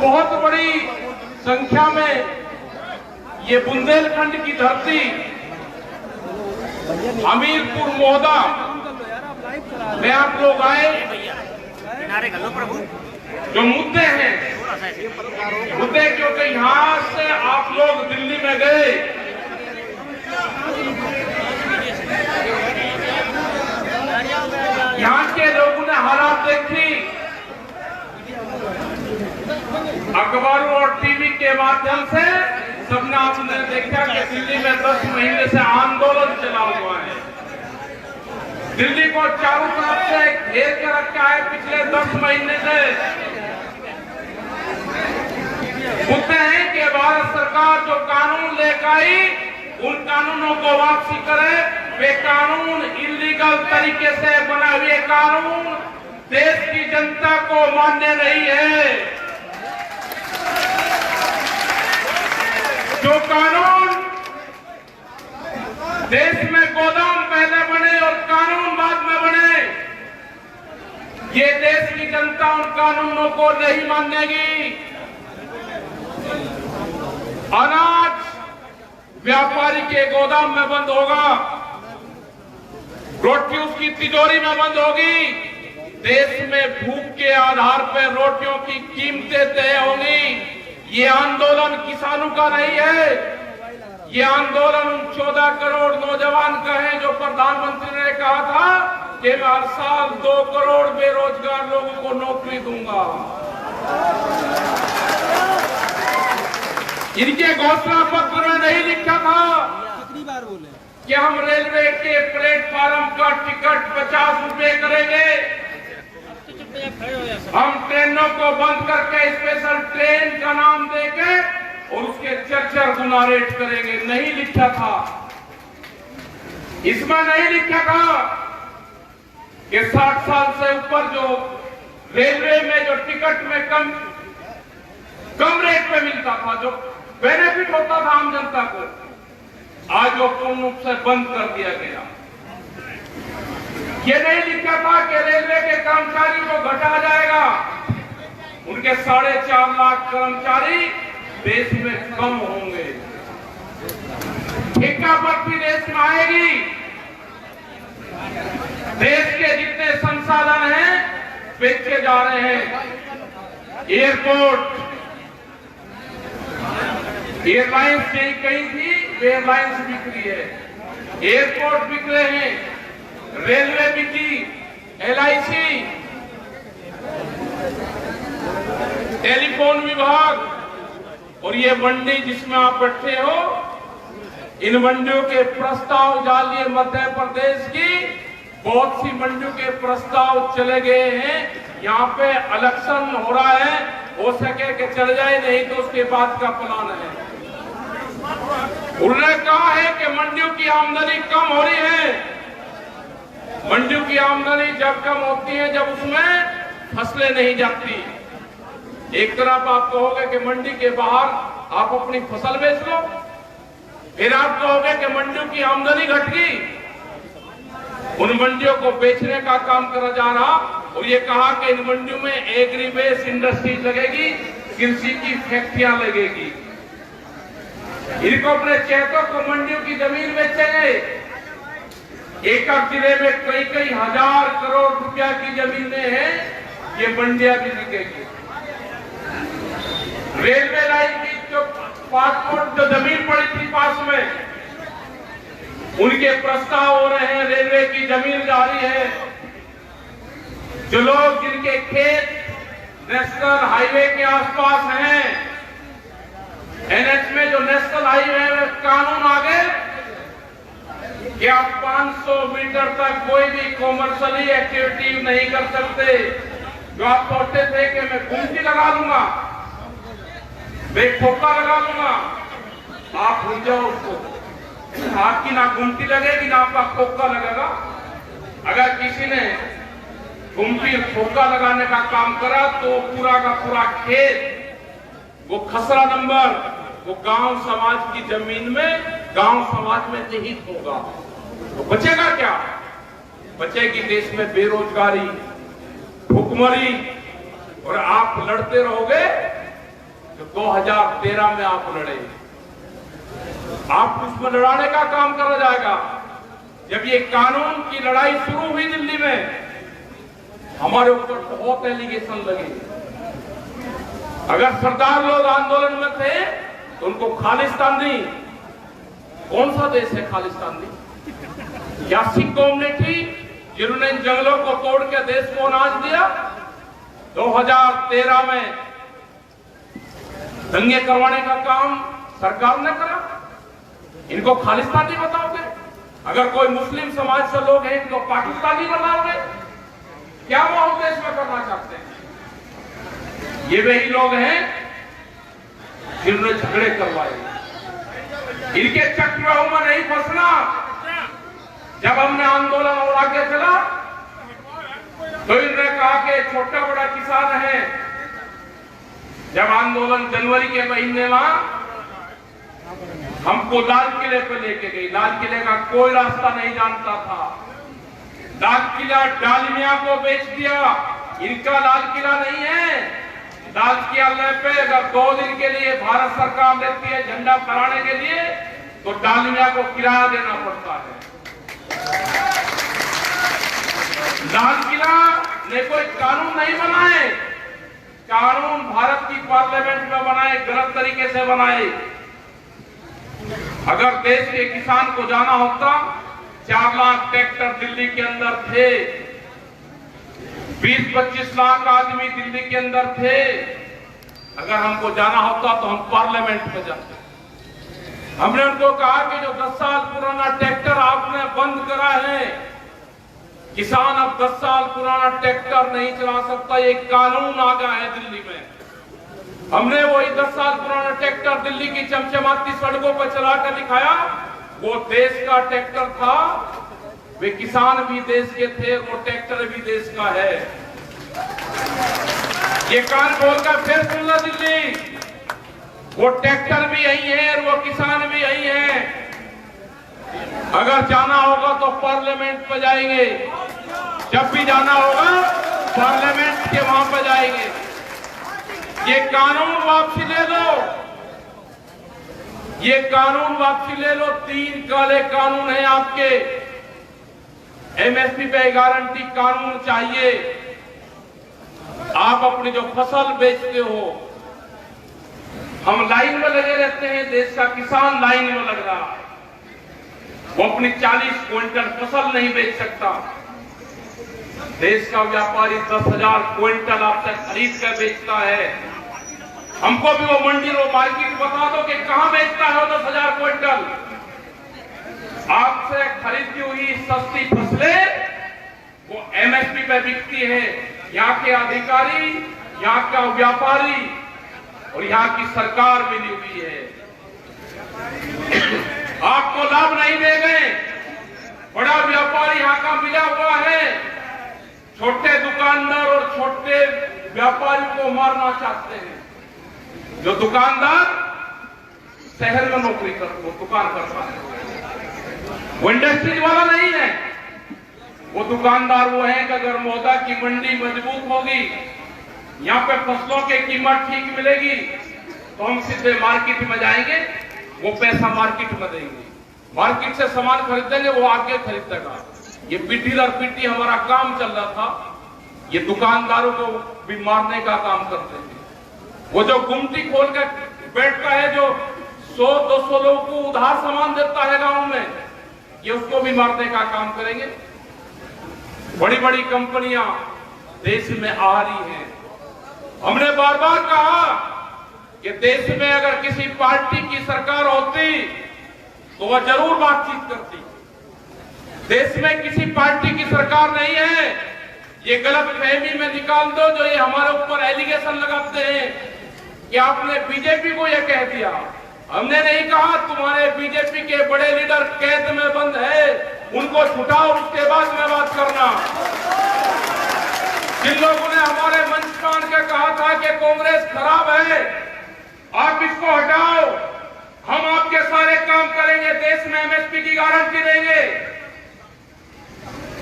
बहुत बड़ी संख्या में ये बुंदेलखंड की धरती, हमीरपुर मोहदा में आप लोग आए। किनारे कर लो प्रभु, जो मुद्दे हैं, मुद्दे क्योंकि यहाँ से आप लोग दिल्ली में गए, यहाँ के लोगों ने हालात देखी, अखबारों और टीवी के माध्यम से सबने आपने देखा कि दिल्ली में 10 महीने से आंदोलन चला हुआ है। दिल्ली को चारों तरफ से घेर के रखा है पिछले 10 महीने से। मुद्दे हैं कि भारत सरकार जो कानून लेकर आई, उन कानूनों को वापसी करे। वे कानून इलीगल तरीके से बनाए हुए कानून देश की जनता को मान्य नहीं है। जो कानून देश में गोदाम पहले बने और कानून बाद में बने, ये देश की जनता उन कानूनों को नहीं मानेगी। अनाज व्यापारी के गोदाम में बंद होगा, रोटी उसकी तिजोरी में बंद होगी। देश में भूख के आधार पर रोटियों की कीमतें तय होंगी। ये आंदोलन किसानों का नहीं है, ये आंदोलन 14 करोड़ नौजवान का है जो प्रधानमंत्री ने कहा था कि मैं हर साल 2 करोड़ बेरोजगार लोगों को नौकरी दूंगा। इनके घोषणा पत्र में नहीं लिखा था कितनी बार बोले कि हम रेलवे के प्लेटफार्म का टिकट 50 रुपए करेंगे, हम ट्रेनों को बंद करके स्पेशल ट्रेन का नाम देके और उसके चर्चा गुना रेट करेंगे। नहीं लिखा था, इसमें नहीं लिखा था कि 60 साल से ऊपर जो रेलवे में जो टिकट में कम रेट पे मिलता था, जो बेनिफिट होता था आम जनता को, आज वो पूर्ण रूप से बंद कर दिया गया। ये नहीं लिखा था कि रेलवे के कर्मचारियों को घटा जाएगा। उनके 4.5 लाख कर्मचारी देश में कम होंगे। ठेका भर्ती देश में आएगी। देश के जितने संसाधन हैं बेचे जा रहे हैं। एयरपोर्ट, एयरलाइंस कहीं थी, एयरलाइंस बिक रही है, एयरपोर्ट बिक रहे हैं, रेलवे बिकी, LIC, टेलीफोन विभाग और ये मंडी जिसमें आप बैठे हो, इन मंडियों के प्रस्ताव डालिए। मध्य प्रदेश की बहुत सी मंडियों के प्रस्ताव चले गए हैं। यहाँ पे इलेक्शन हो रहा है, हो सके कि चल जाए, नहीं तो उसके बाद का प्लान है। उन्होंने कहा है कि मंडियों की आमदनी कम हो रही है। मंडियों की आमदनी जब कम होती है जब उसमें फसलें नहीं जाती। एक तरफ आप कहोगे कि मंडी के बाहर आप अपनी फसल बेच लो, फिर आप कहोगे कि मंडियों की आमदनी घट गई। उन मंडियों को बेचने का काम करा जा रहा और ये कहा कि इन मंडियों में एग्री बेस इंडस्ट्री लगेगी, कृषि की फैक्ट्रियां लगेगी। इनको अपने चैतों को मंडियों की जमीन बेचेंगे। एक जिले में कई हजार करोड़ रुपया की जमीनें हैं, ये मंडियां भी बिकेगी। रेलवे लाइन की जो पासपोर्ट जो जमीन पड़ी थी पास में, उनके प्रस्ताव हो रहे हैं। रेलवे की जमीन जारी है। जो लोग जिनके खेत नेशनल हाईवे के आसपास हैं, NH में जो नेशनल हाईवे में कानून आ गए कि आप 500 मीटर तक कोई भी कॉमर्शियली एक्टिविटी नहीं कर सकते। जो आप सोचते थे कि मैं गुमटी लगा लूंगा, मैं खोखा लगा लूंगा, आप भूल जाओ उसको। आपकी ना गुमटी लगेगी ना आपका खोखा लगेगा। अगर किसी ने गुमटी खोखा लगाने का काम करा तो पूरा का पूरा खेत, वो खसरा नंबर, वो गांव समाज की जमीन में, गांव समाज में निहित होगा। तो बचेगा क्या? बचेगी देश में बेरोजगारी, भुखमरी, और आप लड़ते रहोगे जो 2013 में आप लड़े। आप उसमें लड़ाने का काम करा जाएगा। जब ये कानून की लड़ाई शुरू हुई दिल्ली में, हमारे ऊपर बहुत एलिगेशन लगे। अगर सरदार लोग आंदोलन में थे तो उनको खालिस्तानी, कौन सा देश है खालिस्तानी? या सिख कम्युनिटी जिन्होंने इन जंगलों को तोड़ के देश को अनाज दिया। 2013 में दंगे करवाने का काम सरकार ने करा। इनको खालिस्तानी बताओगे? अगर कोई मुस्लिम समाज से लोग हैं इनको पाकिस्तानी बनाओगे? क्या वो हम देश में करना चाहते हैं? ये वही लोग हैं जिन्होंने झगड़े करवाए। इनके चक्रव्यूह में नहीं फंसना। जब हमने आंदोलन और आगे चला तो इन्होंने कहा कि छोटा बड़ा किसान है। जब आंदोलन जनवरी के महीने में हमको लाल किले पे लेके गई, लाल किले का कोई रास्ता नहीं जानता था। लाल किला डालमिया को बेच दिया। इनका लाल किला नहीं है। लाल किले पे अगर 2 दिन के लिए भारत सरकार देती है झंडा फहराने के लिए, तो डालमिया को किराया देना पड़ता है। लाल किला ने कोई कानून नहीं बनाए। कानून भारत की पार्लियामेंट में बनाए, गलत तरीके से बनाए। अगर देश के किसान को जाना होता, 4 लाख ट्रैक्टर दिल्ली के अंदर थे, 20-25 लाख आदमी दिल्ली के अंदर थे। अगर हमको जाना होता तो हम पार्लियामेंट में जाते। हमने उनको कहा कि जो 10 साल पुराना ट्रैक्टर आपने बंद करा है, किसान अब 10 साल पुराना ट्रैक्टर नहीं चला सकता। ये कानून आ गया है दिल्ली में। हमने वही 10 साल पुराना ट्रैक्टर दिल्ली की चमचमाती सड़कों पर चला कर दिखाया। वो देश का ट्रैक्टर था, वे किसान भी देश के थे, वो ट्रैक्टर भी देश का है। ये कान खोलकर फिर सुन लो दिल्ली, वो ट्रैक्टर भी यही है और वो किसान भी यही है। अगर जाना होगा तो पार्लियामेंट पे जाएंगे। जब भी जाना होगा पार्लियामेंट के वहां पे जाएंगे। ये कानून वापसी ले लो, ये कानून वापसी ले लो। 3 काले कानून हैं आपके। एमएसपी पे गारंटी कानून चाहिए। आप अपनी जो फसल बेचते हो, हम लाइन में लगे रहते हैं, देश का किसान लाइन में लग रहा, वो अपनी 40 क्विंटल फसल नहीं बेच सकता। देश का व्यापारी 10,000 क्विंटल आपसे खरीद कर बेचता है। हमको भी वो मंडी, वो मार्केट बता दो कि कहां बेचता है वो 10,000 क्विंटल। आपसे खरीदी हुई सस्ती फसलें वो एमएसपी पे बिकती है। यहाँ के अधिकारी, यहाँ का व्यापारी और यहाँ की सरकार मिली हुई है। आपको लाभ नहीं दे गए। बड़ा व्यापारी यहाँ का मिला हुआ है। छोटे दुकानदार और छोटे व्यापारी को मारना चाहते हैं। जो दुकानदार शहर में नौकरी वो दुकान करता है, वो इंडस्ट्रीज वाला नहीं है। वो दुकानदार वो है कि अगर मौदा की मंडी मजबूत होगी, यहाँ पे फसलों की कीमत ठीक मिलेगी, तो हम सीधे मार्केट में जाएंगे, वो पैसा मार्केट में देंगे, मार्केट से सामान खरीदेंगे, वो आगे खरीदेगा। ये पीटी दर पीटी हमारा काम चल रहा था। ये दुकानदारों को भी मारने का काम करते हैं। वो जो गुमटी खोल कर बैठता है, जो 100-200 लोगों को उधार सामान देता है गांव में, ये उसको भी मारने का काम करेंगे। बड़ी बड़ी कंपनियां देश में आ रही हैं। हमने बार बार कहा कि देश में अगर किसी पार्टी की सरकार होती तो वह जरूर बातचीत करती। देश में किसी पार्टी की सरकार नहीं है। ये गलत फहमी में निकाल दो जो ये हमारे ऊपर एलिगेशन लगाते हैं कि आपने बीजेपी को यह कह दिया, हमने नहीं कहा तुम्हारे बीजेपी के बड़े लीडर कैद में बंद है, उनको छुटाओ, उसके बाद में बात करना। जिन लोगों ने हमारे मंच पर आकर कहा था कि कांग्रेस खराब है, आप इसको हटाओ, हम आपके सारे काम करेंगे, देश में एमएसपी की गारंटी देंगे,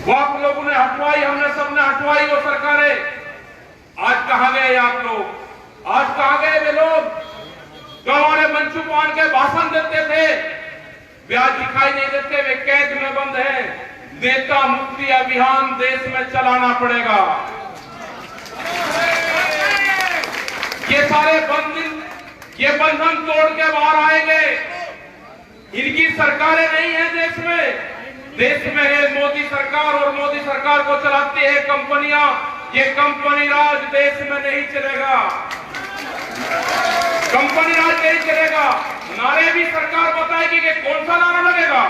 वो आप लोगों ने हटवाई, हमने सबने हटवाई वो सरकारें। आज कहां गए आप लोग? आज कहां गए वे लोग जो हमारे मंच पर आकर भाषण देते थे? वे आज दिखाई नहीं देते, वे कैद में बंद हैं। नेता मुक्ति अभियान देश में चलाना पड़ेगा। ये सारे बंधन तोड़ के बाहर आएंगे। इनकी सरकारें नहीं है देश में, देश में है मोदी सरकार, और मोदी सरकार को चलाती है कंपनियां। ये कंपनी राज देश में नहीं चलेगा, कंपनी राज नहीं चलेगा। नारे भी सरकार बताएगी कि कौन सा नारा लगेगा।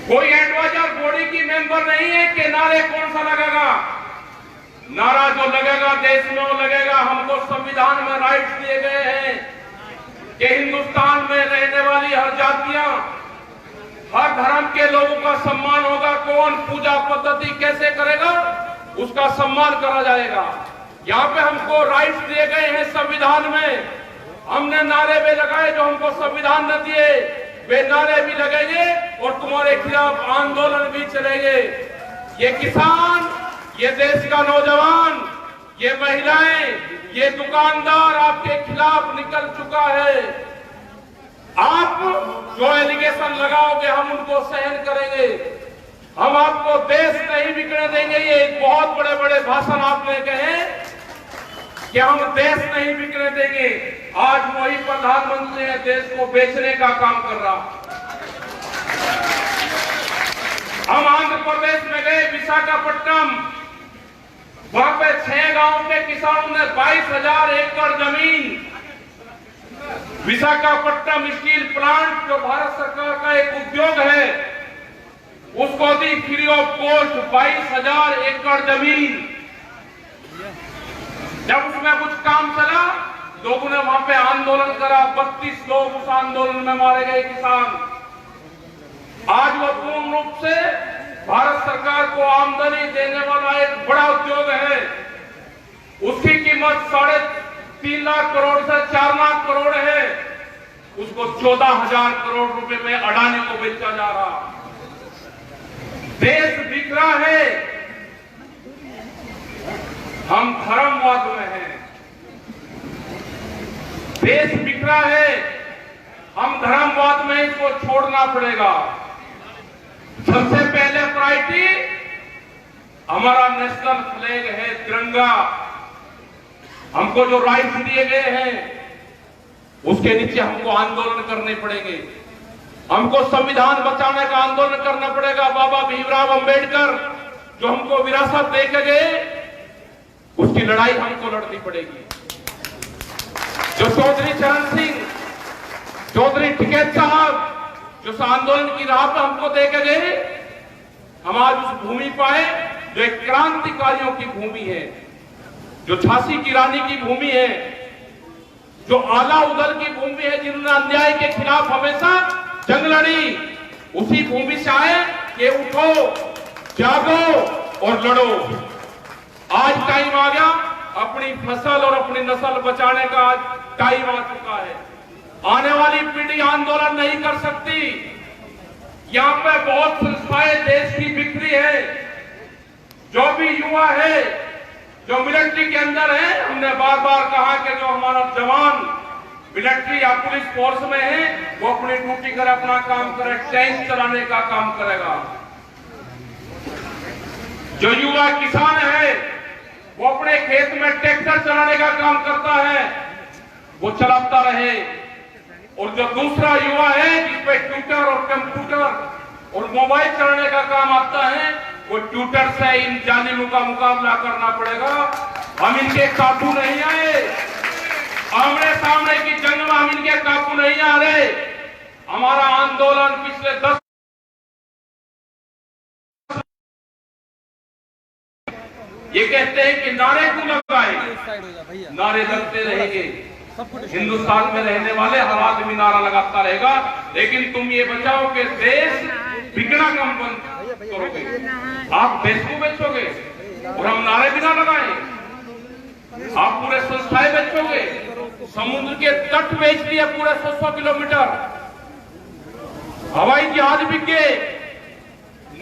कोई एडवाइजर बॉडी की मेंबर नहीं है कि नारे कौन सा लगेगा। नारा जो लगेगा देश में वो लगेगा। हमको संविधान में राइट्स दिए गए हैं कि हिंदुस्तान में रहने वाली हर जातियां, हर धर्म के लोगों का सम्मान होगा। कौन पूजा पद्धति कैसे करेगा उसका सम्मान करा जाएगा। यहाँ पे हमको राइट्स दिए गए हैं संविधान में। हमने नारे भी लगाए जो हमको संविधान न दिए, वे नारे भी लगेंगे और तुम्हारे खिलाफ आंदोलन भी चलेंगे। ये किसान, ये देश का नौजवान, ये महिलाएं, ये दुकानदार आपके खिलाफ निकल चुका है। आप जो एलिगेशन लगाओगे हम उनको सहन करेंगे। हम आपको देश नहीं बिकने देंगे। ये बहुत बड़े बड़े भाषण आपने कहे कि हम देश नहीं बिकने देंगे। आज वही प्रधानमंत्री है देश को बेचने का काम कर रहा। हम आंध्र प्रदेश में गए, विशाखापट्टनम, वहां पे 6 गांव के किसानों ने 22,000 एकड़ जमीन विशाखापट्टनम स्टील प्लांट जो भारत सरकार का एक उद्योग है उसको दी फ्री ऑफ कॉस्ट 22,000 एकड़ जमीन। जब उसमें कुछ काम चला लोगों ने वहां पे आंदोलन करा। 32 लोग उस आंदोलन में मारे गए किसान। आज वो पूर्ण रूप से भारत सरकार को आमदनी देने वाला एक बड़ा उद्योग है। उसकी कीमत 3.5 लाख करोड़ से 4 लाख करोड़ है। उसको 14,000 करोड़ रुपए में अडानी को बेचा जा रहा। देश बिक रहा है। हम धर्मवाद में हैं। देश बिक रहा है, हम धर्मवाद में, इसको छोड़ना पड़ेगा। सबसे पहले प्रायोरिटी हमारा नेशनल फ्लैग है, तिरंगा। हमको जो राइट्स दिए गए हैं उसके नीचे हमको आंदोलन करने पड़ेंगे। हमको संविधान बचाने का आंदोलन करना पड़ेगा। बाबा भीमराव अंबेडकर जो हमको विरासत दे के गए उसकी लड़ाई हमको लड़नी पड़ेगी। जो चौधरी चरण सिंह, चौधरी टिकैत साहब जो आंदोलन की राह पे हमको दे के गए, हम आज उस भूमि पाए जो एक क्रांतिकारियों की भूमि है, जो झांसी की रानी की भूमि है, जो आला उदल की भूमि है, जिन्होंने अन्याय के खिलाफ हमेशा जंग लड़ी। उसी भूमि से आए कि उठो, जागो और लड़ो। आज टाइम आ गया, अपनी फसल और अपनी नस्ल बचाने का आज टाइम आ चुका है। आने वाली पीढ़ी आंदोलन नहीं कर सकती। यहाँ पे बहुत संस्थाएं देश की बिखरी है। जो भी युवा है, जो मिलिट्री के अंदर है, हमने बार बार कहा कि जो हमारा जवान मिलिट्री या पुलिस फोर्स में है वो अपनी ड्यूटी करे, अपना काम करे, टैंक चलाने का काम करेगा। जो युवा किसान है वो अपने खेत में ट्रैक्टर चलाने का काम करता है, वो चलाता रहे। और जो दूसरा युवा है जिसपे ट्विटर और कंप्यूटर और मोबाइल चलाने का काम आता है, वो ट्विटर से इन जालिमों का मुकाबला करना पड़ेगा। हम इनके काबू नहीं आए। आमने सामने की जंग में हम इनके काबू नहीं आ रहे। हमारा आंदोलन पिछले 10 ये कहते हैं कि नारे क्यों लगाए, नारे लगते रहेंगे। हिंदुस्तान में रहने वाले हर आदमी नारा लगाता रहेगा, लेकिन तुम ये बचाओ कि देश बिकना कम बंद करोगे। आप देश को बेचोगे और हम नारे भी ना लगाए। आप पूरे संस्थाएं बेचोगे, समुद्र के तट बेच दिए पूरे 100 किलोमीटर, हवाई जहाज बिक गए,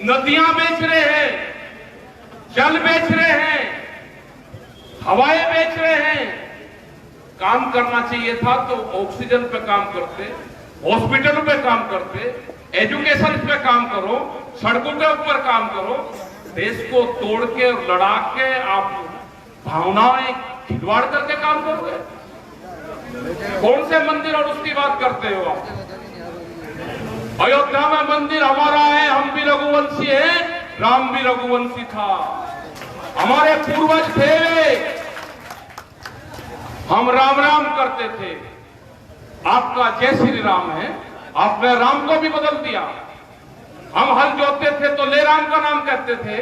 नदियां बेच रहे हैं, जल बेच रहे हैं, हवाएं बेच रहे हैं। काम करना चाहिए था तो ऑक्सीजन पे काम करते, हॉस्पिटलों पे काम करते, एजुकेशन पे काम करो, सड़कों के ऊपर काम करो। देश को तोड़ के और लड़ा के आप भावनाएं खिलवाड़ करके काम करोगे। कौन से मंदिर और उसकी बात करते हो आप? अयोध्या में मंदिर हमारा है, हम भी रघुवंशी हैं, राम भी रघुवंशी था, हमारे पूर्वज थे, हम राम राम करते थे। आपका जय श्री राम है, आपने राम को भी बदल दिया। हम हल जोतते थे तो ले राम का नाम कहते थे।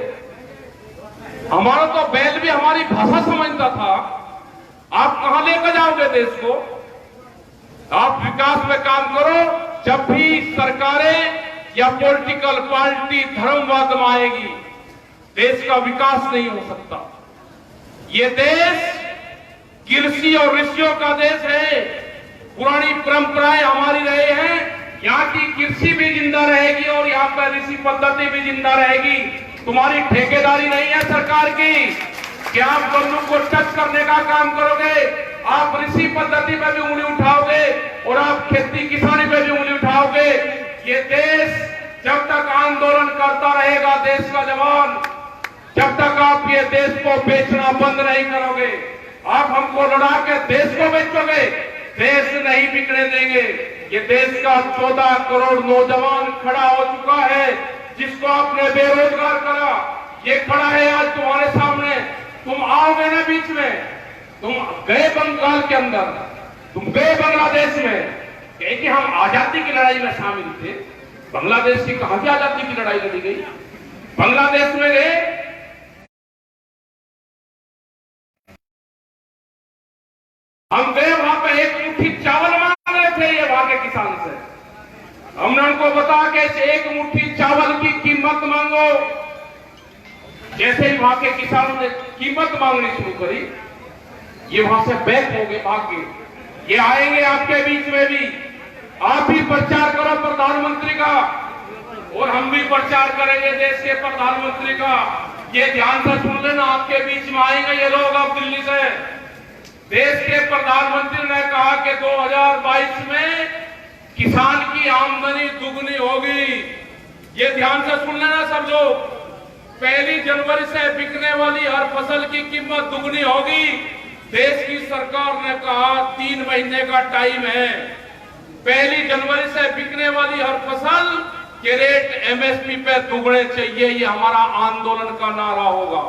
हमारा तो बैल भी हमारी भाषा समझता था। आप कहां लेकर जाओगे देश को? आप विकास में काम करो। जब भी सरकारें या पॉलिटिकल पार्टी धर्मवाद में आएगी, देश का विकास नहीं हो सकता। ये देश कृषि और ऋषियों का देश है। पुरानी परंपराएं हमारी रहे हैं। यहाँ की कृषि भी जिंदा रहेगी और यहाँ पर ऋषि पद्धति भी जिंदा रहेगी। तुम्हारी ठेकेदारी नहीं है सरकार की कि आप दोनों को टच करने का काम करोगे। आप ऋषि पद्धति पे भी उंगली उठाओगे और आप खेती किसानी पे भी उंगली उठाओगे। ये देश जब तक आंदोलन करता रहेगा, देश का जवान, जब तक आप ये देश को बेचना बंद नहीं करोगे, आप हमको लड़ा के देश को बेचोगे, देश नहीं बिकने देंगे। ये देश का 14 करोड़ नौजवान खड़ा हो चुका है, जिसको आपने बेरोजगार करा। ये खड़ा है आज तुम्हारे सामने। तुम आओगे ना बीच में, तुम गए बंगाल के अंदर, तुम गए बांग्लादेश में, कि हम आजादी की लड़ाई में शामिल थे। बांग्लादेश की कहां से आजादी की लड़ाई लड़ी गई? बांग्लादेश में गए, हम गए, वहां पे एक मुट्ठी चावल मांग रहे थे ये वहां के किसान से। हमने उनको बताया कि इस एक मुट्ठी चावल की कीमत मांगो। जैसे ही वहां के किसानों ने कीमत मांगनी शुरू करी, ये वहां से बैक हो गए, भाग गए। ये आएंगे आपके बीच में भी। आप भी प्रचार करो प्रधानमंत्री का, और हम भी प्रचार करेंगे देश के प्रधानमंत्री का। ये ध्यान से सुन लेना, आपके बीच में आएंगे ये लोग अब दिल्ली से। देश के प्रधानमंत्री ने कहा कि 2022 में किसान की आमदनी दुगनी होगी। ये ध्यान से सुन लेना सब लोग। 1 जनवरी से बिकने वाली हर फसल की कीमत दुगनी होगी। देश की सरकार ने कहा 3 महीने का टाइम है। 1 जनवरी से बिकने वाली हर फसल के रेट एमएसपी पे दुगने चाहिए। ये हमारा आंदोलन का नारा होगा।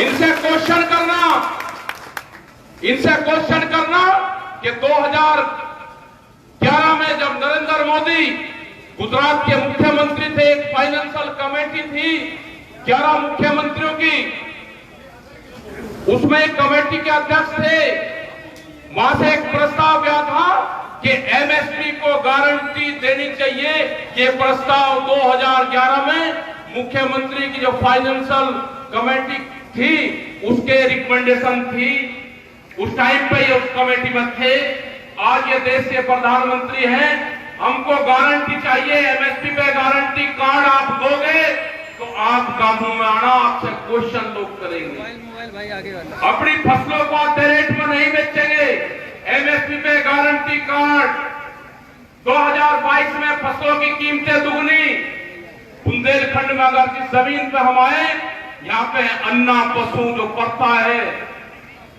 इनसे क्वेश्चन करना कि 2011 में जब नरेंद्र मोदी गुजरात के मुख्यमंत्री थे, एक फाइनेंशियल कमेटी थी 11 मुख्यमंत्रियों की, उसमें एक कमेटी के अध्यक्ष थे। वहां से एक प्रस्ताव गया था कि एमएसपी को गारंटी देनी चाहिए। ये प्रस्ताव 2011 में मुख्यमंत्री की जो फाइनेंशियल कमेटी थी उसके रिकमेंडेशन थी। उस टाइम पे ये उस कमेटी में थे। आज ये देश के प्रधानमंत्री हैं, हमको गारंटी चाहिए, एमएसपी पे गारंटी कार्ड आप दोगे तो आप काबू में आना। आपसे क्वेश्चन लोग करेंगे। अपनी फसलों को आधे रेट में नहीं बेचेंगे। एमएसपी पे गारंटी कार्ड। 2022 में फसलों की कीमतें दुगनी। बुंदेलखंड में अगर जिस जमीन पे हम आए, यहाँ पे अन्ना पशु जो पड़ता है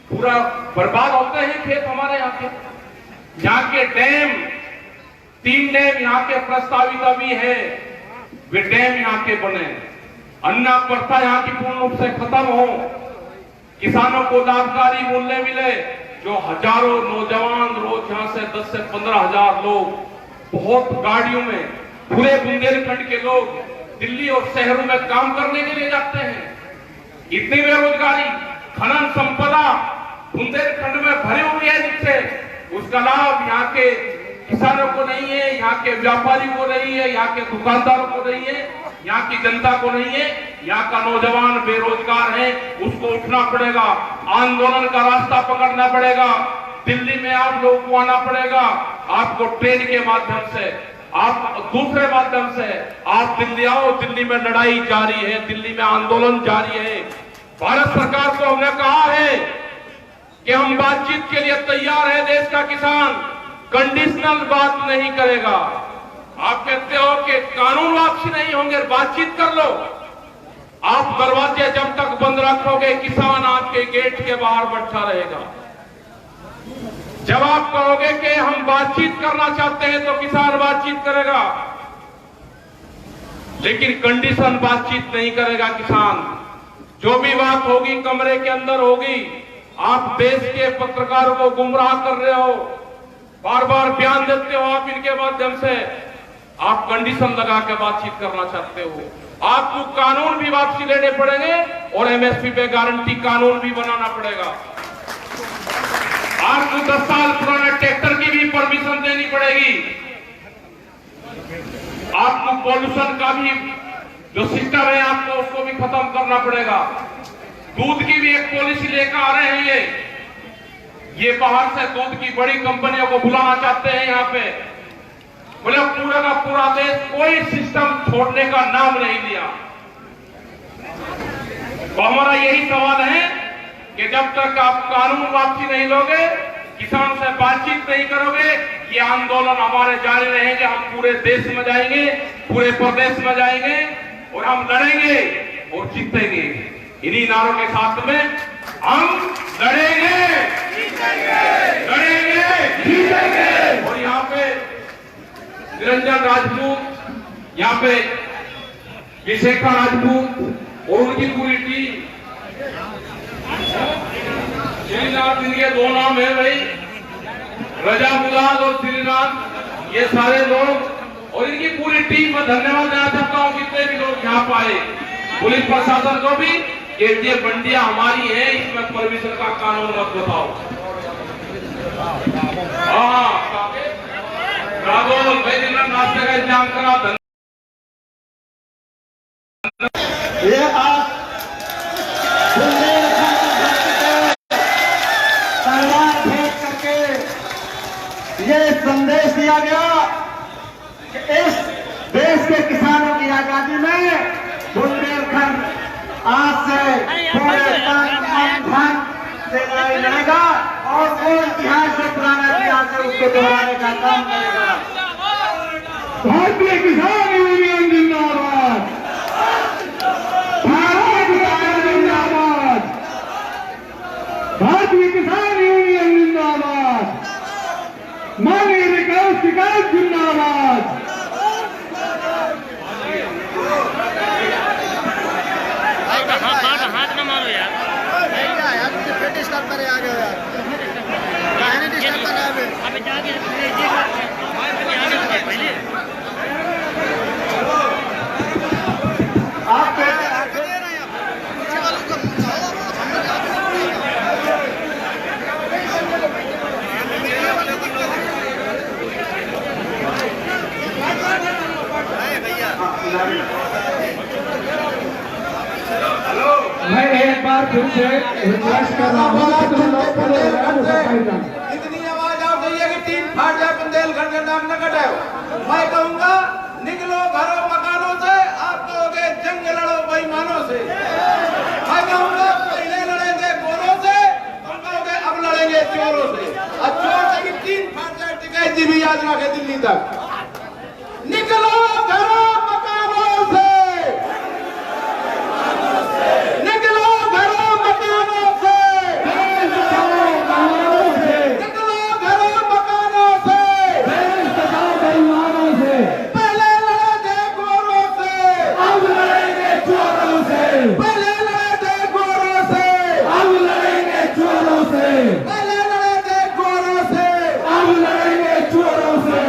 पूरा बर्बाद होते हैं खेत हमारे यहाँ के। यहाँ के डैम, 3 डैम यहाँ के प्रस्तावित अभी है, वे डैम यहाँ के बने। अन्ना प्रथा यहाँ की पूर्ण रूप से खत्म हो, किसानों को लाभकारी मूल्य मिले। जो हजारों नौजवान रोज यहाँ से 10 से 15 हजार लोग बहुत गाड़ियों में, पूरे बुंदेलखंड के लोग दिल्ली और शहरों में काम करने के लिए जाते हैं। इतनी बेरोजगारी, खनन संपदा बुंदेलखंड में भरी हुई है, जिससे उसका लाभ यहाँ के किसानों को नहीं है, यहाँ के व्यापारी को नहीं है, यहाँ के दुकानदारों को नहीं है, यहाँ की जनता को नहीं है। यहाँ का नौजवान बेरोजगार है, उसको उठना पड़ेगा, आंदोलन का रास्ता पकड़ना पड़ेगा। दिल्ली में आप लोगों को आना पड़ेगा, आपको ट्रेन के माध्यम से, आप दूसरे माध्यम से आप दिल्ली आओ। दिल्ली में लड़ाई जारी है, दिल्ली में आंदोलन जारी है। भारत सरकार को हमने कहा है कि हम बातचीत के लिए तैयार है। देश का किसान कंडीशनल बात नहीं करेगा। आप कहते हो कि कानून वापसी नहीं होंगे, बातचीत कर लो। आप दरवाजे जब तक बंद रखोगे, किसान आपके गेट के बाहर बैठा रहेगा। जब आप कहोगे कि हम बातचीत करना चाहते हैं, तो किसान बातचीत करेगा, लेकिन कंडीशन बातचीत नहीं करेगा किसान। जो भी बात होगी कमरे के अंदर होगी। आप देश के पत्रकारों को गुमराह कर रहे हो, बार बार बयान देते हो आप इनके माध्यम से। आप कंडीशन लगा के बातचीत करना चाहते हो। आपको कानून भी वापसी लेने पड़ेंगे और एमएसपी पे गारंटी कानून भी बनाना पड़ेगा। आपको 10 साल पुराने ट्रैक्टर की भी परमिशन देनी पड़ेगी। आपको पॉल्यूशन का भी जो सिस्टम है, आपको उसको भी खत्म करना पड़ेगा। दूध की भी एक पॉलिसी लेकर आ रहे हैं। ये बाहर से दूध की बड़ी कंपनियों को बुलाना चाहते हैं यहाँ पे। बोले पूरा का पूरा देश कोई सिस्टम छोड़ने का नाम नहीं लिया। तो हमारा यही सवाल है कि जब तक आप कानून वापसी नहीं लोगे, किसान से बातचीत नहीं करोगे, ये आंदोलन हमारे जारी रहेंगे। हम पूरे देश में जाएंगे, पूरे प्रदेश में जाएंगे और हम लड़ेंगे और जीतेंगे। इन्हीं नारों के साथ में हम लड़ेंगे, लड़ेंगे, जीतेंगे। और यहाँ पे निरंजन राजपूत, यहाँ पे विशेखा राजपूत और उनकी पूरी टीम, श्रीनाथ, इनके 2 नाम है भाई, रजा मुराद और श्रीनाथ, ये सारे लोग और इनकी पूरी टीम को धन्यवाद देना चाहता हूँ। जितने भी लोग यहाँ पे आए, पुलिस प्रशासन को भी, कि ये मंडियां हमारी है, इसमें परमिशन का कानून मत बताओ। हाँ, राघव भाई ने नाश्ते का इंतजाम करा। ये आज तलवार फेंक करके ये संदेश दिया गया कि इस देश के किसानों की आजादी में बुंदेलखंड आज से पूरे धन से लड़ाई लड़ेगा और वो इतिहास से पुराना इतिहास है उसको दोहराने का काम करेगा। भारतीय किसान यूनियन जिंदाबाद, भारत किसान जिंदाबाद, भारतीय किसान यूनियन जिंदाबाद, माननीय विकास शिकायत जिंदाबाद। हाथ न मारो यार, क्या यार मुझे फिर डिस्टर्ब करे आ गए यार, काहे डिस्टर्ब कर रहा है अबे जाके पहले आप मैं एक बार फिर से रिक्वेस्ट कर रहा हूँ कि तुम लोग खड़े हो जाओ, सफाई जाओ। इतनी आवाज आ रही है कि 3 फाट जाए, बुंदेलखंड का नाम न कटाओ। मैं कहूंगा निकलो घरों मकानों से, आप कहोगे जंग लड़ो बेईमानों से। मैं कहूंगा पहले लड़ेंगे गोरों से, तुम कहोगे अब लड़ेंगे चोरों से। अब चोर से भी 3 फाट जाए, टिकैत जी भी याद रखे दिल्ली तक। निकलो घरों मकानों से, निकलो घरों मकानों से, निकलो घरों मकानों से, पहले लड़े थे गोरों से, अब लड़ेंगे चोरों से, पहले लड़े थे गोरों से, अब लड़ेंगे चोरों से, पहले लड़े थे गोरों से, अब लड़ेंगे चोरों से।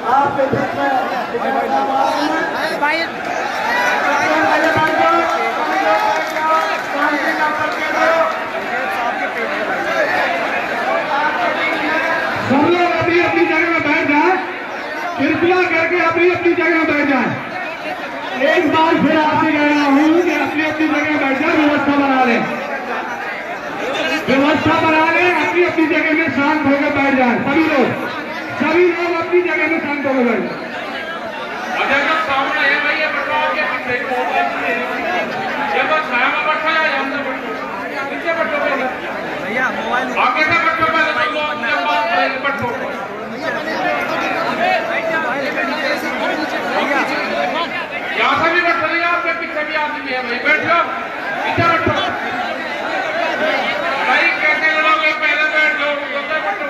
आप भाई अपनी जगह बैठ जाए। एक बार फिर आपसे कह रहा हूं कि अपनी अपनी जगह बैठ जाए, व्यवस्था बना लें, व्यवस्था बना लें, अपनी अपनी जगह में शांत होकर बैठ जाए। सभी लोग अपनी जगह में शांत होकर बैठ जाए। अगर सामने है भैया बताओ के पीछे जब छाया में बैठा है हमसे नीचे बैठो भैया मोबाइल आगे से बैठो पहले तो लोग जब बात करेंगे बैठो यहाँ से भी बैठ रही आपके पीछे भी आदमी है भाई बैठ जाओ नीचे बैठो भाई कैसे लोगे पहले बैठ जाओ दूसरे बैठो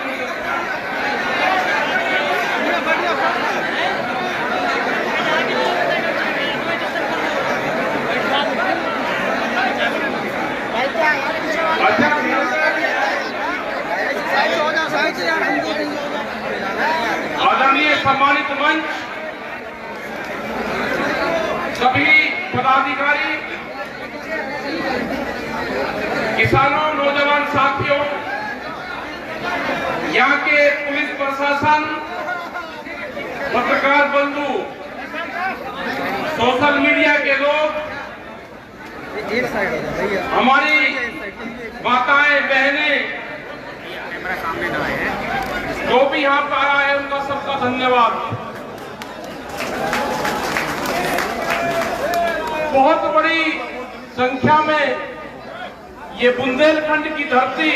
आदरणीय सम्मानित मंच, सभी पदाधिकारी, किसानों, नौजवान साथियों, यहाँ के पुलिस प्रशासन, पत्रकार बंधु, सोशल मीडिया के लोग, एक साइड हो जाए भैया, हमारी माताएं, बहनें, कैमरा सामने ना है, जो भी यहाँ पर आया है उनका सबका धन्यवाद। बहुत बड़ी संख्या में ये बुंदेलखंड की धरती,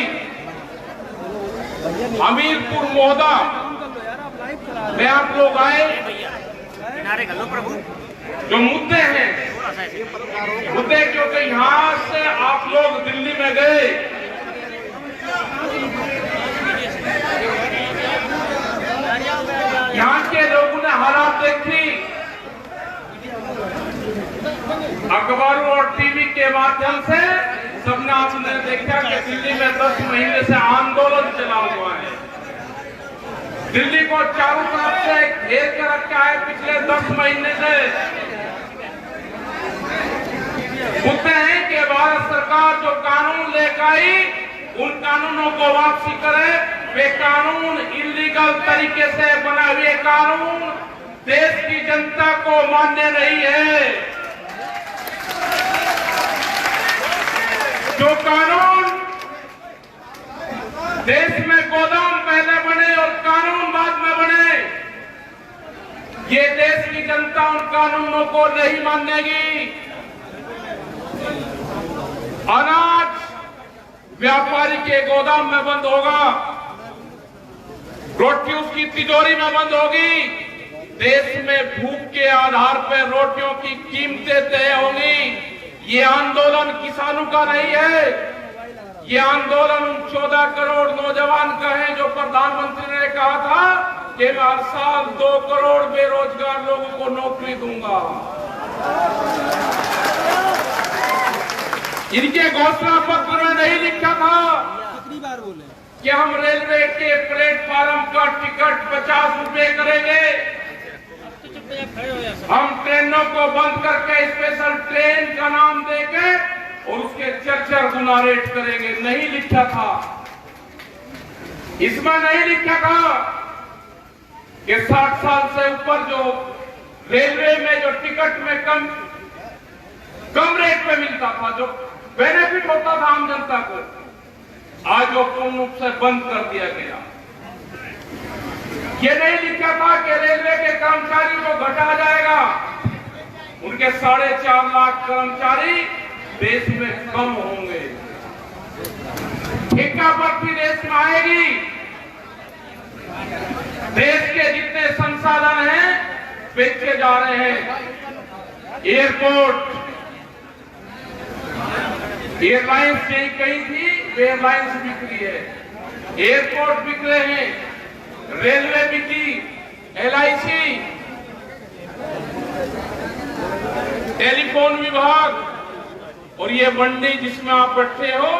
हमीरपुर मोहदा में आप लोग आए। किनारे कर लो प्रभु। जो मुद्दे हैं, मुद्दे क्योंकि यहाँ से आप लोग दिल्ली में गए, यहाँ के लोगों ने हालात देखी, अखबारों और टीवी के माध्यम से सबने आपने देखा कि दिल्ली में 10 महीने से आंदोलन चला हुआ है। दिल्ली को चारों तरफ से घेर कर रखा है पिछले 10 महीने से। मुद्दे हैं कि भारत सरकार जो कानून लेकर आई उन कानूनों को वापसी करे। वे कानून इलीगल तरीके से बनाए हुए कानून देश की जनता को मान्य नहीं है। जो कानून देश में गोदाम पहले बने और कानून बाद में बने, ये देश की जनता उन कानूनों को नहीं मानेगी। अनाज व्यापारी के गोदाम में बंद होगा, रोटी उसकी तिजोरी में बंद होगी। देश में भूख के आधार पर रोटियों की कीमतें तय होंगी। ये आंदोलन किसानों का नहीं है, ये आंदोलन 14 करोड़ नौजवान का है जो प्रधानमंत्री ने कहा था कि मैं हर साल 2 करोड़ बेरोजगार लोगों को नौकरी दूंगा। इनके घोषणा पत्र में नहीं लिखा था कि हम रेलवे के प्लेटफार्म का टिकट 50 रुपए करेंगे, हम ट्रेनों को बंद करके स्पेशल ट्रेन का नाम देके और उसके चर्चा गुना रेट करेंगे। नहीं लिखा था, इसमें नहीं लिखा था कि 60 साल से ऊपर जो रेलवे में जो टिकट में कम रेट पे मिलता था, जो बेनिफिट होता था आम जनता को, आज वो पूर्ण रूप से बंद कर दिया गया। ये नहीं लिखा था कि रेलवे के कर्मचारी को घटा जाएगा। उनके 4.5 लाख कर्मचारी देश में कम होंगे। ठेका भर्ती देश में आएगी। देश के जितने संसाधन हैं बेचे जा रहे हैं। एयरपोर्ट, एयरलाइंस कहीं थी, एयरलाइंस बिक रही है, एयरपोर्ट बिक रहे हैं, रेलवे बिकी, LIC, टेलीफोन विभाग और ये मंडी जिसमें आप बैठे हो,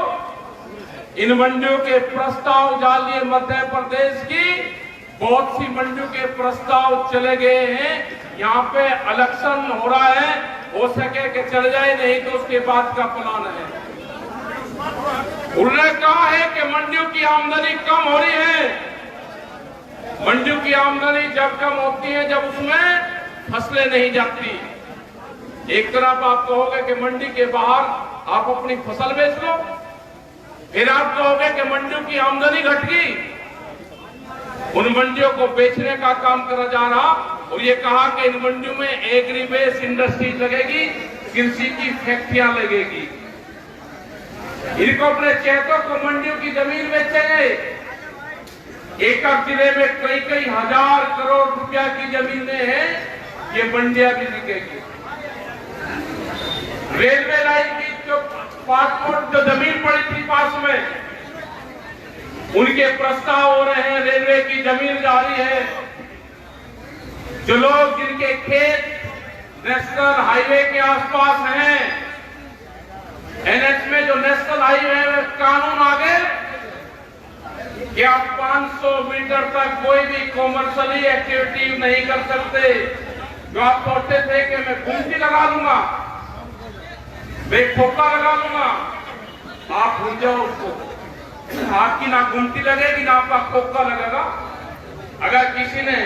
इन मंडियों के प्रस्ताव डालिए। मध्य प्रदेश की बहुत सी मंडियों के प्रस्ताव चले गए हैं। यहाँ पे इलेक्शन हो रहा है, हो सके कि चल जाए, नहीं तो उसके बाद का प्लान है। उन्होंने कहा है कि मंडियों की आमदनी कम हो रही है। मंडियों की आमदनी जब कम होती है जब उसमें फसलें नहीं जाती। एक तरफ आप कहोगे कि मंडी के बाहर आप अपनी फसल बेच लो, फिर आप कहोगे कि मंडियों की आमदनी घट गई। उन मंडियों को बेचने का काम करा जा रहा और ये कहा कि इन मंडियों में एग्री बेस इंडस्ट्रीज लगेगी, कृषि की फैक्ट्रियां लगेगी। इनको अपने चेतों को मंडियों की जमीन बेचेंगे। एक जिले में कई कई हजार करोड़ रुपया की जमीनें हैं, ये मंडियां भी बिकेगी। रेलवे लाइन की जो पासपोर्ट जो जमीन पड़ी थी पास में, उनके प्रस्ताव हो रहे हैं, रेलवे की जमीन जारी है। जो लोग जिनके खेत नेशनल हाईवे के आसपास हैं, एनएच में जो नेशनल हाईवे में कानून आ गए कि आप 500 मीटर तक कोई भी कॉमर्शियली एक्टिविटी नहीं कर सकते। जो आप सोचते थे कि मैं गुमटी लगा लूंगा, मैं खोखा लगा लूंगा, आप भूल जाओ उसको। आपकी ना गुमटी लगेगी ना आपका खोखा लगेगा। अगर किसी ने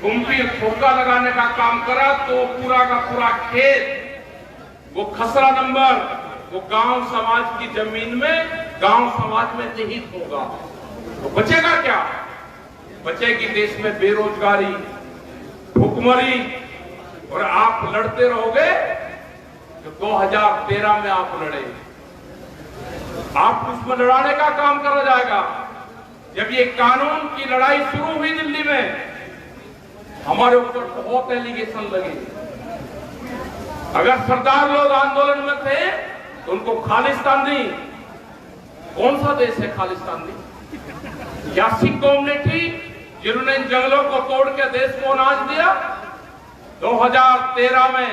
गुमटी खोखा लगाने का काम करा तो पूरा का पूरा खेत, वो खसरा नंबर, वो गांव समाज की जमीन में, गांव समाज में निहित होगा। तो बचेगा क्या? बचेगी देश में बेरोजगारी, भुखमरी, और आप लड़ते रहोगे जो 2013 में आप लड़े। आप उसमें लड़ाने का काम करा जाएगा। जब ये कानून की लड़ाई शुरू हुई दिल्ली में, हमारे ऊपर बहुत एलिगेशन लगे। अगर सरदार लोग आंदोलन में थे तो उनको खालिस्तानी, कौन सा देश है खालिस्तानी? या सिख कौम ने थी जिन्होंने इन जंगलों को तोड़ के देश को अनाज दिया। 2013 में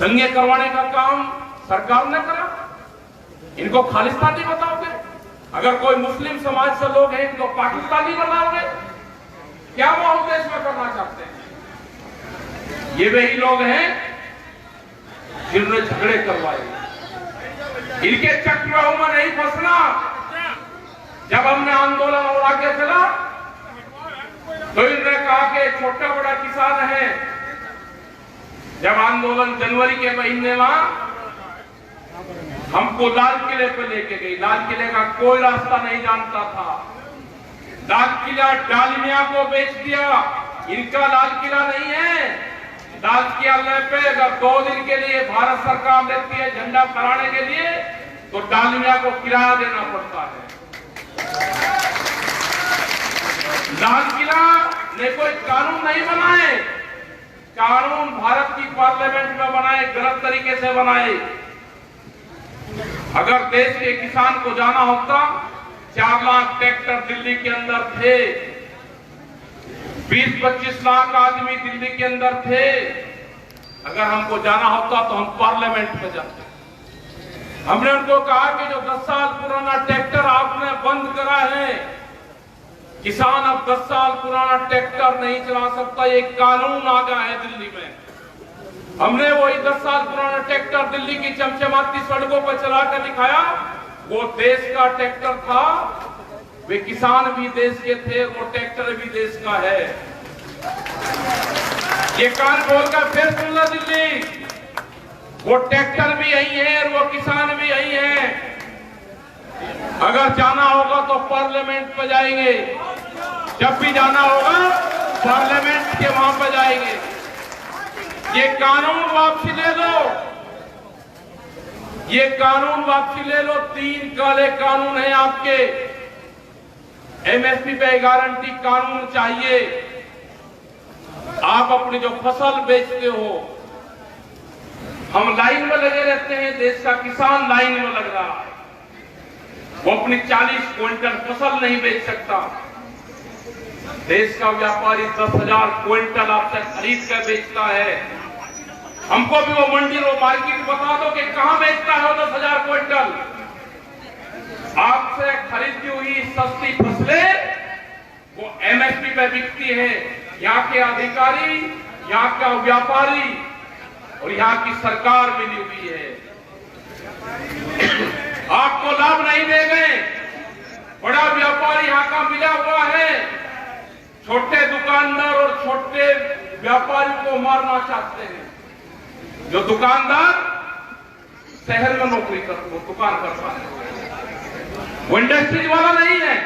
दंगे करवाने का काम सरकार ने करा। इनको खालिस्तानी बताओगे? अगर कोई मुस्लिम समाज से लोग हैं इनको पाकिस्तानी बनाओगे? क्या वो हम देश में करना चाहते हैं? ये वही लोग हैं जिन्होंने झगड़े करवाए। इनके चक्रव्यूह में नहीं फंसना। जब हमने आंदोलन और आगे चला तो इन्होंने कहा कि छोटा बड़ा किसान है। जब आंदोलन जनवरी के महीने में हमको लाल किले पे लेके गई, लाल किले का कोई रास्ता नहीं जानता था। लाल किला डालमिया को बेच दिया। इनका लाल किला नहीं है। लाल किले पे अगर 2 दिन के लिए भारत सरकार लेती है झंडा फहराने के लिए, तो डालमिया को किराया देना पड़ता है। लाल किला ने कोई कानून नहीं बनाए। कानून भारत की पार्लियामेंट में बनाए, गलत तरीके से बनाए। अगर देश के किसान को जाना होता, 4 लाख ट्रैक्टर दिल्ली के अंदर थे, 20-25 लाख आदमी दिल्ली के अंदर थे। अगर हमको जाना होता तो हम पार्लियामेंट में जाते। हमने उनको कहा कि जो 10 साल पुराना ट्रैक्टर आपने बंद करा है, किसान अब 10 साल पुराना ट्रैक्टर नहीं चला सकता। एक कानून आ गया है दिल्ली में। हमने वही 10 साल पुराना ट्रैक्टर दिल्ली की चमचमाती सड़कों पर चला कर दिखाया। वो देश का ट्रैक्टर था, वे किसान भी देश के थे, वो ट्रैक्टर भी देश का है। ये कान खोलकर फिर सुन लो दिल्ली, वो ट्रैक्टर भी यही है और वो किसान भी यही है। अगर जाना होगा तो पार्लियामेंट में जाएंगे। जब भी जाना होगा पार्लियामेंट के वहां पर जाएंगे। ये कानून वापसी ले लो, ये कानून वापसी ले लो। 3 काले कानून हैं आपके। एमएसपी पे गारंटी कानून चाहिए। आप अपनी जो फसल बेचते हो, हम लाइन में लगे रहते हैं, देश का किसान लाइन में लग रहा है। वो अपनी 40 क्विंटल फसल नहीं बेच सकता। देश का व्यापारी 10,000 क्विंटल आपसे खरीद कर बेचता है। हमको भी वो मंडी वो मार्केट बता दो कि कहां बेचता है वो 10,000 क्विंटल। आपसे खरीदी हुई सस्ती फसलें वो एमएसपी पे बिकती है। यहाँ के अधिकारी, यहाँ का व्यापारी और यहाँ की सरकार मिली हुई है। आपको लाभ नहीं दे गए। बड़ा व्यापारी यहाँ का मिला हुआ है, छोटे दुकानदार और छोटे व्यापारी को मारना चाहते हैं। जो दुकानदार शहर में नौकरी कर, वो दुकान करता है, वो इंडस्ट्रीज वाला नहीं है।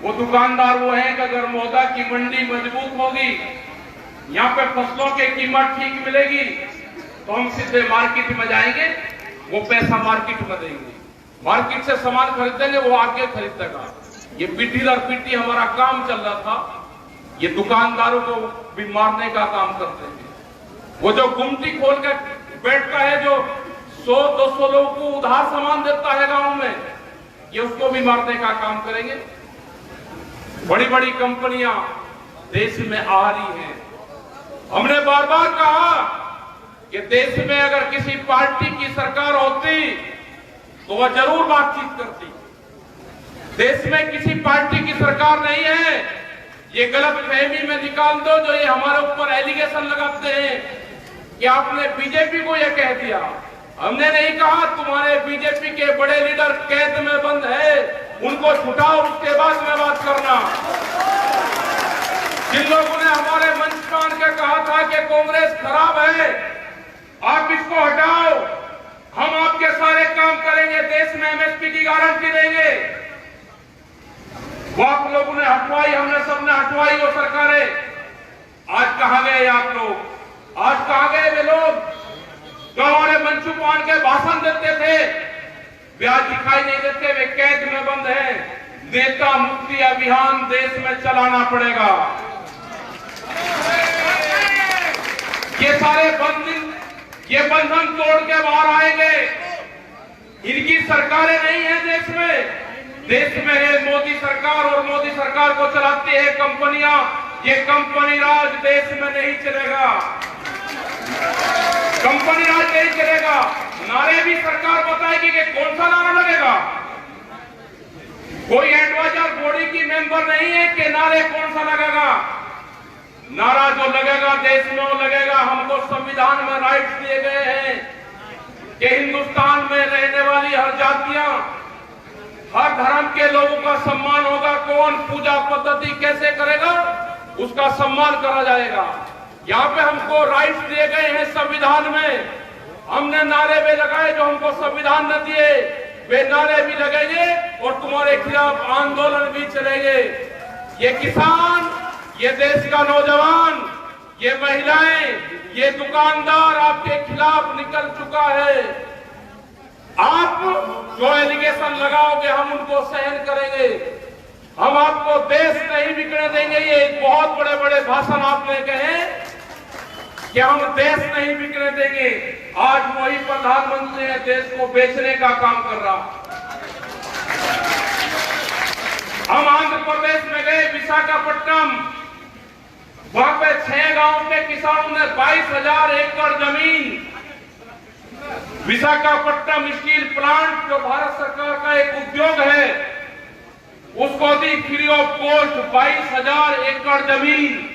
वो दुकानदार वो है कि अगर मौदा की मंडी मजबूत होगी, यहाँ पे फसलों की कीमत ठीक मिलेगी, तो हम सीधे मार्केट में जाएंगे, वो पैसा मार्केट में देंगे, मार्केट से सामान खरीदेंगे, वो आगे खरीदेगा। ये पीटी दर पीटी हमारा काम चल रहा था। ये दुकानदारों को भी मारने का काम करते हैं। वो जो गुमटी खोल के बैठता है, जो 100-200 लोगों को उधार सामान देता है गांव में, ये उसको भी मारने का काम करेंगे। बड़ी बड़ी कंपनियां देश में आ रही हैं। हमने बार बार कहा कि देश में अगर किसी पार्टी की सरकार होती तो वह जरूर बातचीत करती। देश में किसी पार्टी की सरकार नहीं है। ये गलत फहमी में निकाल दो जो ये हमारे ऊपर एलिगेशन लगाते हैं कि आपने बीजेपी को यह कह दिया। हमने नहीं कहा। तुम्हारे बीजेपी के बड़े लीडर कैद में बंद है, उनको छुटाओ, उसके बाद में बात करना। जिन लोगों ने हमारे मंच पर आकर कहा था कि कांग्रेस खराब है, आप इसको हटाओ, हम आपके सारे काम करेंगे, देश में एमएसपी की गारंटी देंगे, वो आप लोगों ने हटवाई, हमने सबने हटवाई वो सरकारें। आज कहां गए आप लोग? आज कहां गए वे लोग जो हमारे मंचू पान के भाषण देते थे? वे आज दिखाई नहीं देते, वे कैद में बंद हैं। नेता मुक्ति अभियान देश में चलाना पड़ेगा। ये सारे बंधन तोड़ के बाहर आएंगे। इनकी सरकारें नहीं है देश में। देश में है मोदी सरकार, और मोदी सरकार को चलाती है कंपनियां। ये कंपनी राज देश में नहीं चलेगा। कंपनी राज नहीं चलेगा। नारे भी सरकार बताएगी कि कौन सा नारा लगेगा। कोई एडवाइजर बॉडी की मेंबर नहीं है कि नारे कौन सा लगेगा। नारा जो लगेगा देश में वो लगेगा। हमको संविधान में राइट्स दिए गए हैं कि हिंदुस्तान में रहने वाली हर जातियां, हर धर्म के लोगों का सम्मान होगा। कौन पूजा पद्धति कैसे करेगा उसका सम्मान करा जाएगा। यहाँ पे हमको राइट्स दिए गए हैं संविधान में। हमने नारे भी लगाए जो हमको संविधान न दिए, वे नारे भी लगेंगे और तुम्हारे खिलाफ आंदोलन भी चलेंगे। ये किसान, ये देश का नौजवान, ये महिलाएं, ये दुकानदार आपके खिलाफ निकल चुका है। आप जो एलिगेशन लगाओगे हम उनको सहन करेंगे। हम आपको देश नहीं बिकने देंगे। ये बहुत बड़े बड़े भाषण आपने कहे कि हम देश नहीं बिकने देंगे। आज वही प्रधानमंत्री है देश को बेचने का काम कर रहा। हम आंध्र प्रदेश में गए, विशाखापट्टनम, वहां पे 6 गांव के किसानों ने 22,000 एकड़ जमीन विशाखापट्टनम स्टील प्लांट जो भारत सरकार का एक उद्योग है उसको दी फ्री ऑफ कॉस्ट 22,000 एकड़ जमीन।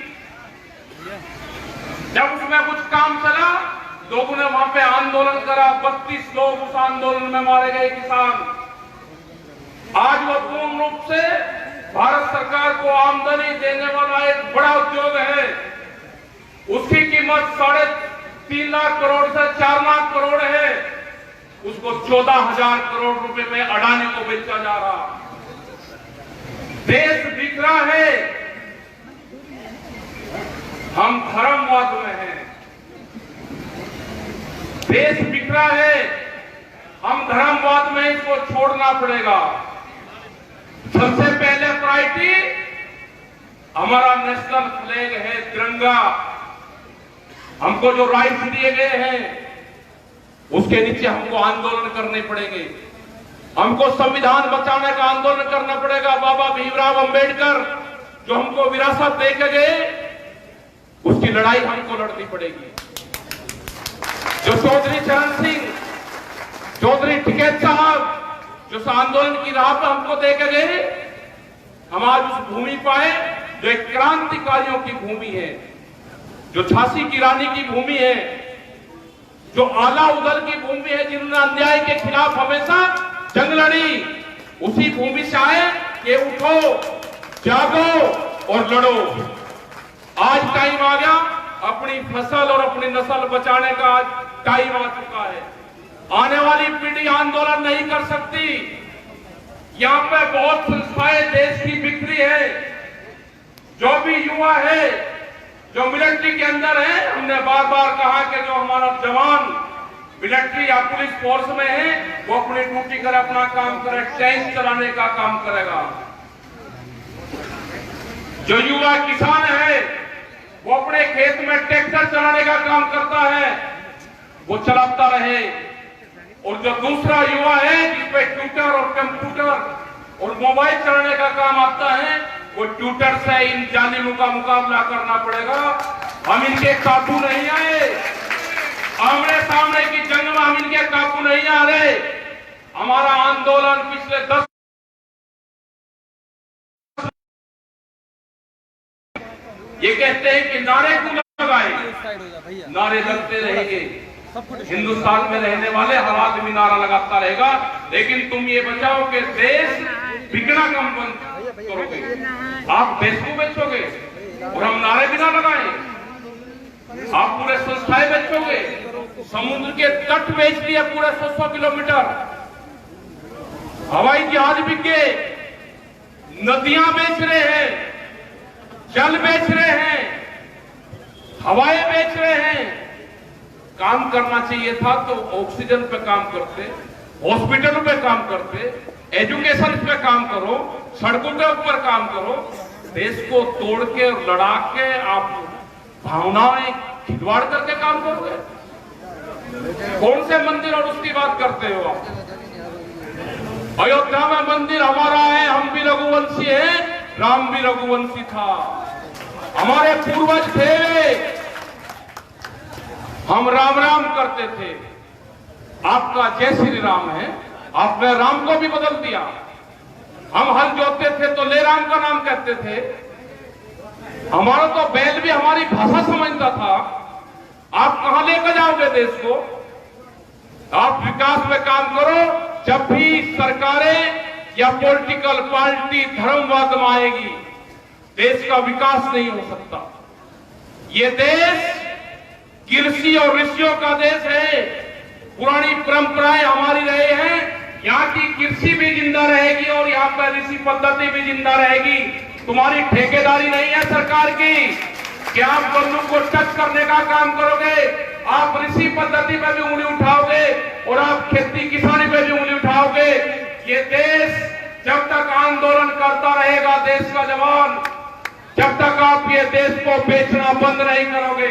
जब उसमें कुछ काम चला लोगों ने वहां पे आंदोलन करा। 32 लोग उस आंदोलन में मारे गए किसान। आज वो पूर्ण रूप से भारत सरकार को आमदनी देने वाला एक बड़ा उद्योग है। उसकी कीमत 3.5 लाख करोड़ से 4 लाख करोड़ है। उसको 14,000 करोड़ रुपए में अडानी को बेचा जा रहा। देश बिक रहा है। हम धर्मवाद में हैं। देश बिक रहा है, हम धर्मवाद में, इसको छोड़ना पड़ेगा। सबसे पहले प्रायोरिटी हमारा नेशनल फ्लैग है, तिरंगा। हमको जो राइट्स दिए गए हैं उसके नीचे हमको आंदोलन करने पड़ेंगे। हमको संविधान बचाने का आंदोलन करना पड़ेगा। बाबा भीमराव अंबेडकर जो हमको विरासत दे के गए उसकी लड़ाई हमको लड़नी पड़ेगी। जो चौधरी चरण सिंह, चौधरी टिकैत साहब जो आंदोलन की राह पर हमको दे के गए, हम आज उस भूमि पाए जो एक क्रांतिकारियों की भूमि है, जो झांसी की रानी की भूमि है, जो आला उदल की भूमि है, जिन्होंने अन्याय के खिलाफ हमेशा जंग लड़ी। उसी भूमि से आए कि उठो, जागो, और लड़ो। आज टाइम आ गया, अपनी फसल और अपनी नस्ल बचाने का आज टाइम आ चुका है। आने वाली पीढ़ी आंदोलन नहीं कर सकती। यहाँ पे बहुत संस्थाएं देश की बिखरी है। जो भी युवा है, जो मिलिट्री के अंदर है, हमने बार बार कहा कि जो हमारा जवान मिलिट्री या पुलिस फोर्स में है, वो अपनी ड्यूटी करे, अपना काम करे, टैंक चलाने का काम करेगा। जो युवा किसान है, वो अपने खेत में ट्रैक्टर चलाने का काम करता है, वो चलाता रहे। और जो दूसरा युवा है, जिसपे ट्विटर और कंप्यूटर और मोबाइल चलाने का काम आता है, वो ट्विटर से इन जालिमों का मुकाबला करना पड़ेगा। हम इनके काबू नहीं आए। आमने सामने की जंग में हम इनके काबू नहीं आ रहे। हमारा आंदोलन पिछले 10 ये कहते हैं कि नारे क्यों लगाए, नारे लगते रहेंगे। हिंदुस्तान में रहने वाले हर आदमी नारा लगाता रहेगा, लेकिन तुम ये बचाओ कि देश बिकना कम बंद करोगे। आप देश को बेचोगे और हम नारे भी ना लगाए। आप पूरे संस्थाएं बेचोगे, समुद्र के तट बेच दिए पूरे 100 किलोमीटर, हवाई जहाज बिक गए, नदियां बेच रहे हैं, जल बेच रहे हैं, हवाएं बेच रहे हैं। काम करना चाहिए था तो ऑक्सीजन पे काम करते, हॉस्पिटलों पे काम करते, एजुकेशन पे काम करो, सड़कों के ऊपर काम करो। देश को तोड़ के और लड़ा के आप भावनाएं खिलवाड़ करके काम करोगे। कौन से मंदिर और उसकी बात करते हो आप? अयोध्या में मंदिर हमारा है, हम भी रघुवंशी हैं, राम भी रघुवंशी था, हमारे पूर्वज थे, हम राम राम करते थे। आपका जय श्री राम है, आपने राम को भी बदल दिया। हम हल जोतते थे तो ले राम का नाम कहते थे। हमारा तो बैल भी हमारी भाषा समझता था। आप कहां लेकर जाओगे देश को? आप विकास में काम करो। जब भी सरकारें या पॉलिटिकल पार्टी धर्मवाद में आएगी, देश का विकास नहीं हो सकता। ये देश कृषि और ऋषियों का देश है। पुरानी परंपराएं हमारी रहे हैं। यहाँ की कृषि भी जिंदा रहेगी और यहाँ पर ऋषि पद्धति भी जिंदा रहेगी। तुम्हारी ठेकेदारी नहीं है सरकार की कि आप बंधु को टच करने का काम करोगे। आप ऋषि पद्धति पे भी उंगली उठाओगे और आप खेती किसानी पे भी उंगली उठाओगे। ये देश जब तक आंदोलन करता रहेगा, देश का जवान, जब तक आप ये देश को बेचना बंद नहीं करोगे,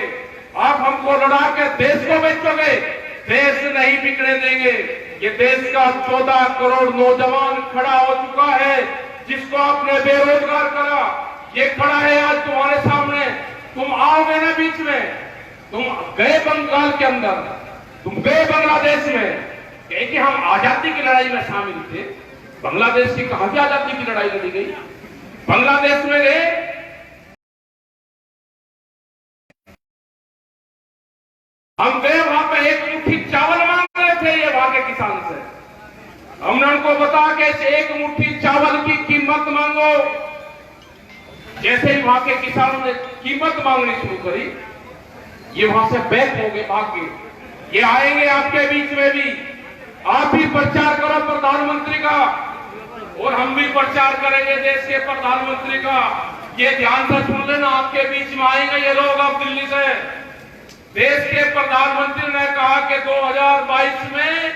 आप हमको लड़ा के देश को बेचोगे, देश नहीं बिकने देंगे। ये देश का 14 करोड़ नौजवान खड़ा हो चुका है, जिसको आपने बेरोजगार करा। ये खड़ा है आज तुम्हारे सामने। तुम आओगे ना बीच में, तुम गए बंगाल के अंदर, तुम गए बांग्लादेश में, कि हम आजादी की लड़ाई में शामिल थे। बांग्लादेश की कहां से आजादी की लड़ाई लड़ी गई? बांग्लादेश में गए, हम गए, वहां पे एक मुट्ठी चावल मांग रहे थे ये वहां के किसान से। हमने उनको बताया कि एक मुट्ठी चावल की कीमत मांगो। जैसे ही वहां के किसानों ने कीमत मांगनी शुरू करी, ये वहां से बैक हो गए, भाग गए। ये आएंगे आपके बीच में भी। आप भी प्रचार करो प्रधानमंत्री का, और हम भी प्रचार करेंगे देश के प्रधानमंत्री का। ये ध्यान से सुन लेना, आपके बीच में आएंगे ये लोग अब दिल्ली से। देश के प्रधानमंत्री ने कहा कि 2022 में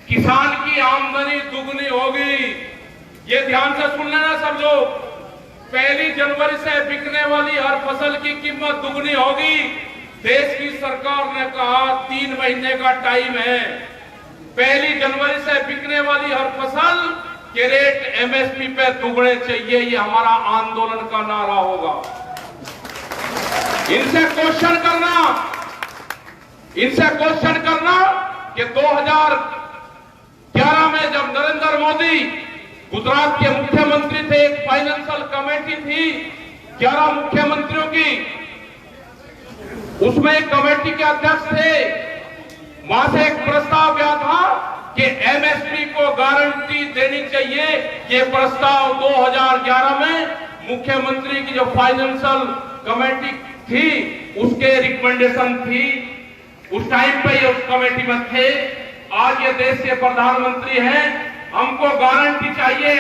किसान की आमदनी दुगनी होगी। ये ध्यान से सुन लेना सब लोग। 1 जनवरी से बिकने वाली हर फसल की कीमत दुगनी होगी। देश की सरकार ने कहा 3 महीने का टाइम है। 1 जनवरी से बिकने वाली हर फसल के रेट एमएसपी पे दुगने चाहिए। ये हमारा आंदोलन का नारा होगा। इनसे क्वेश्चन करना कि 2011 में जब नरेंद्र मोदी गुजरात के मुख्यमंत्री थे, एक फाइनेंशियल कमेटी थी 11 मुख्यमंत्रियों की, उसमें एक कमेटी के अध्यक्ष थे। वहां से एक प्रस्ताव गया था कि एमएसपी को गारंटी देनी चाहिए। ये प्रस्ताव 2011 में मुख्यमंत्री की जो फाइनेंशियल कमेटी थी उसके रिकमेंडेशन थी, उस टाइम पे ये उस कमेटी में थे। आज ये देश के प्रधानमंत्री हैं, हमको गारंटी चाहिए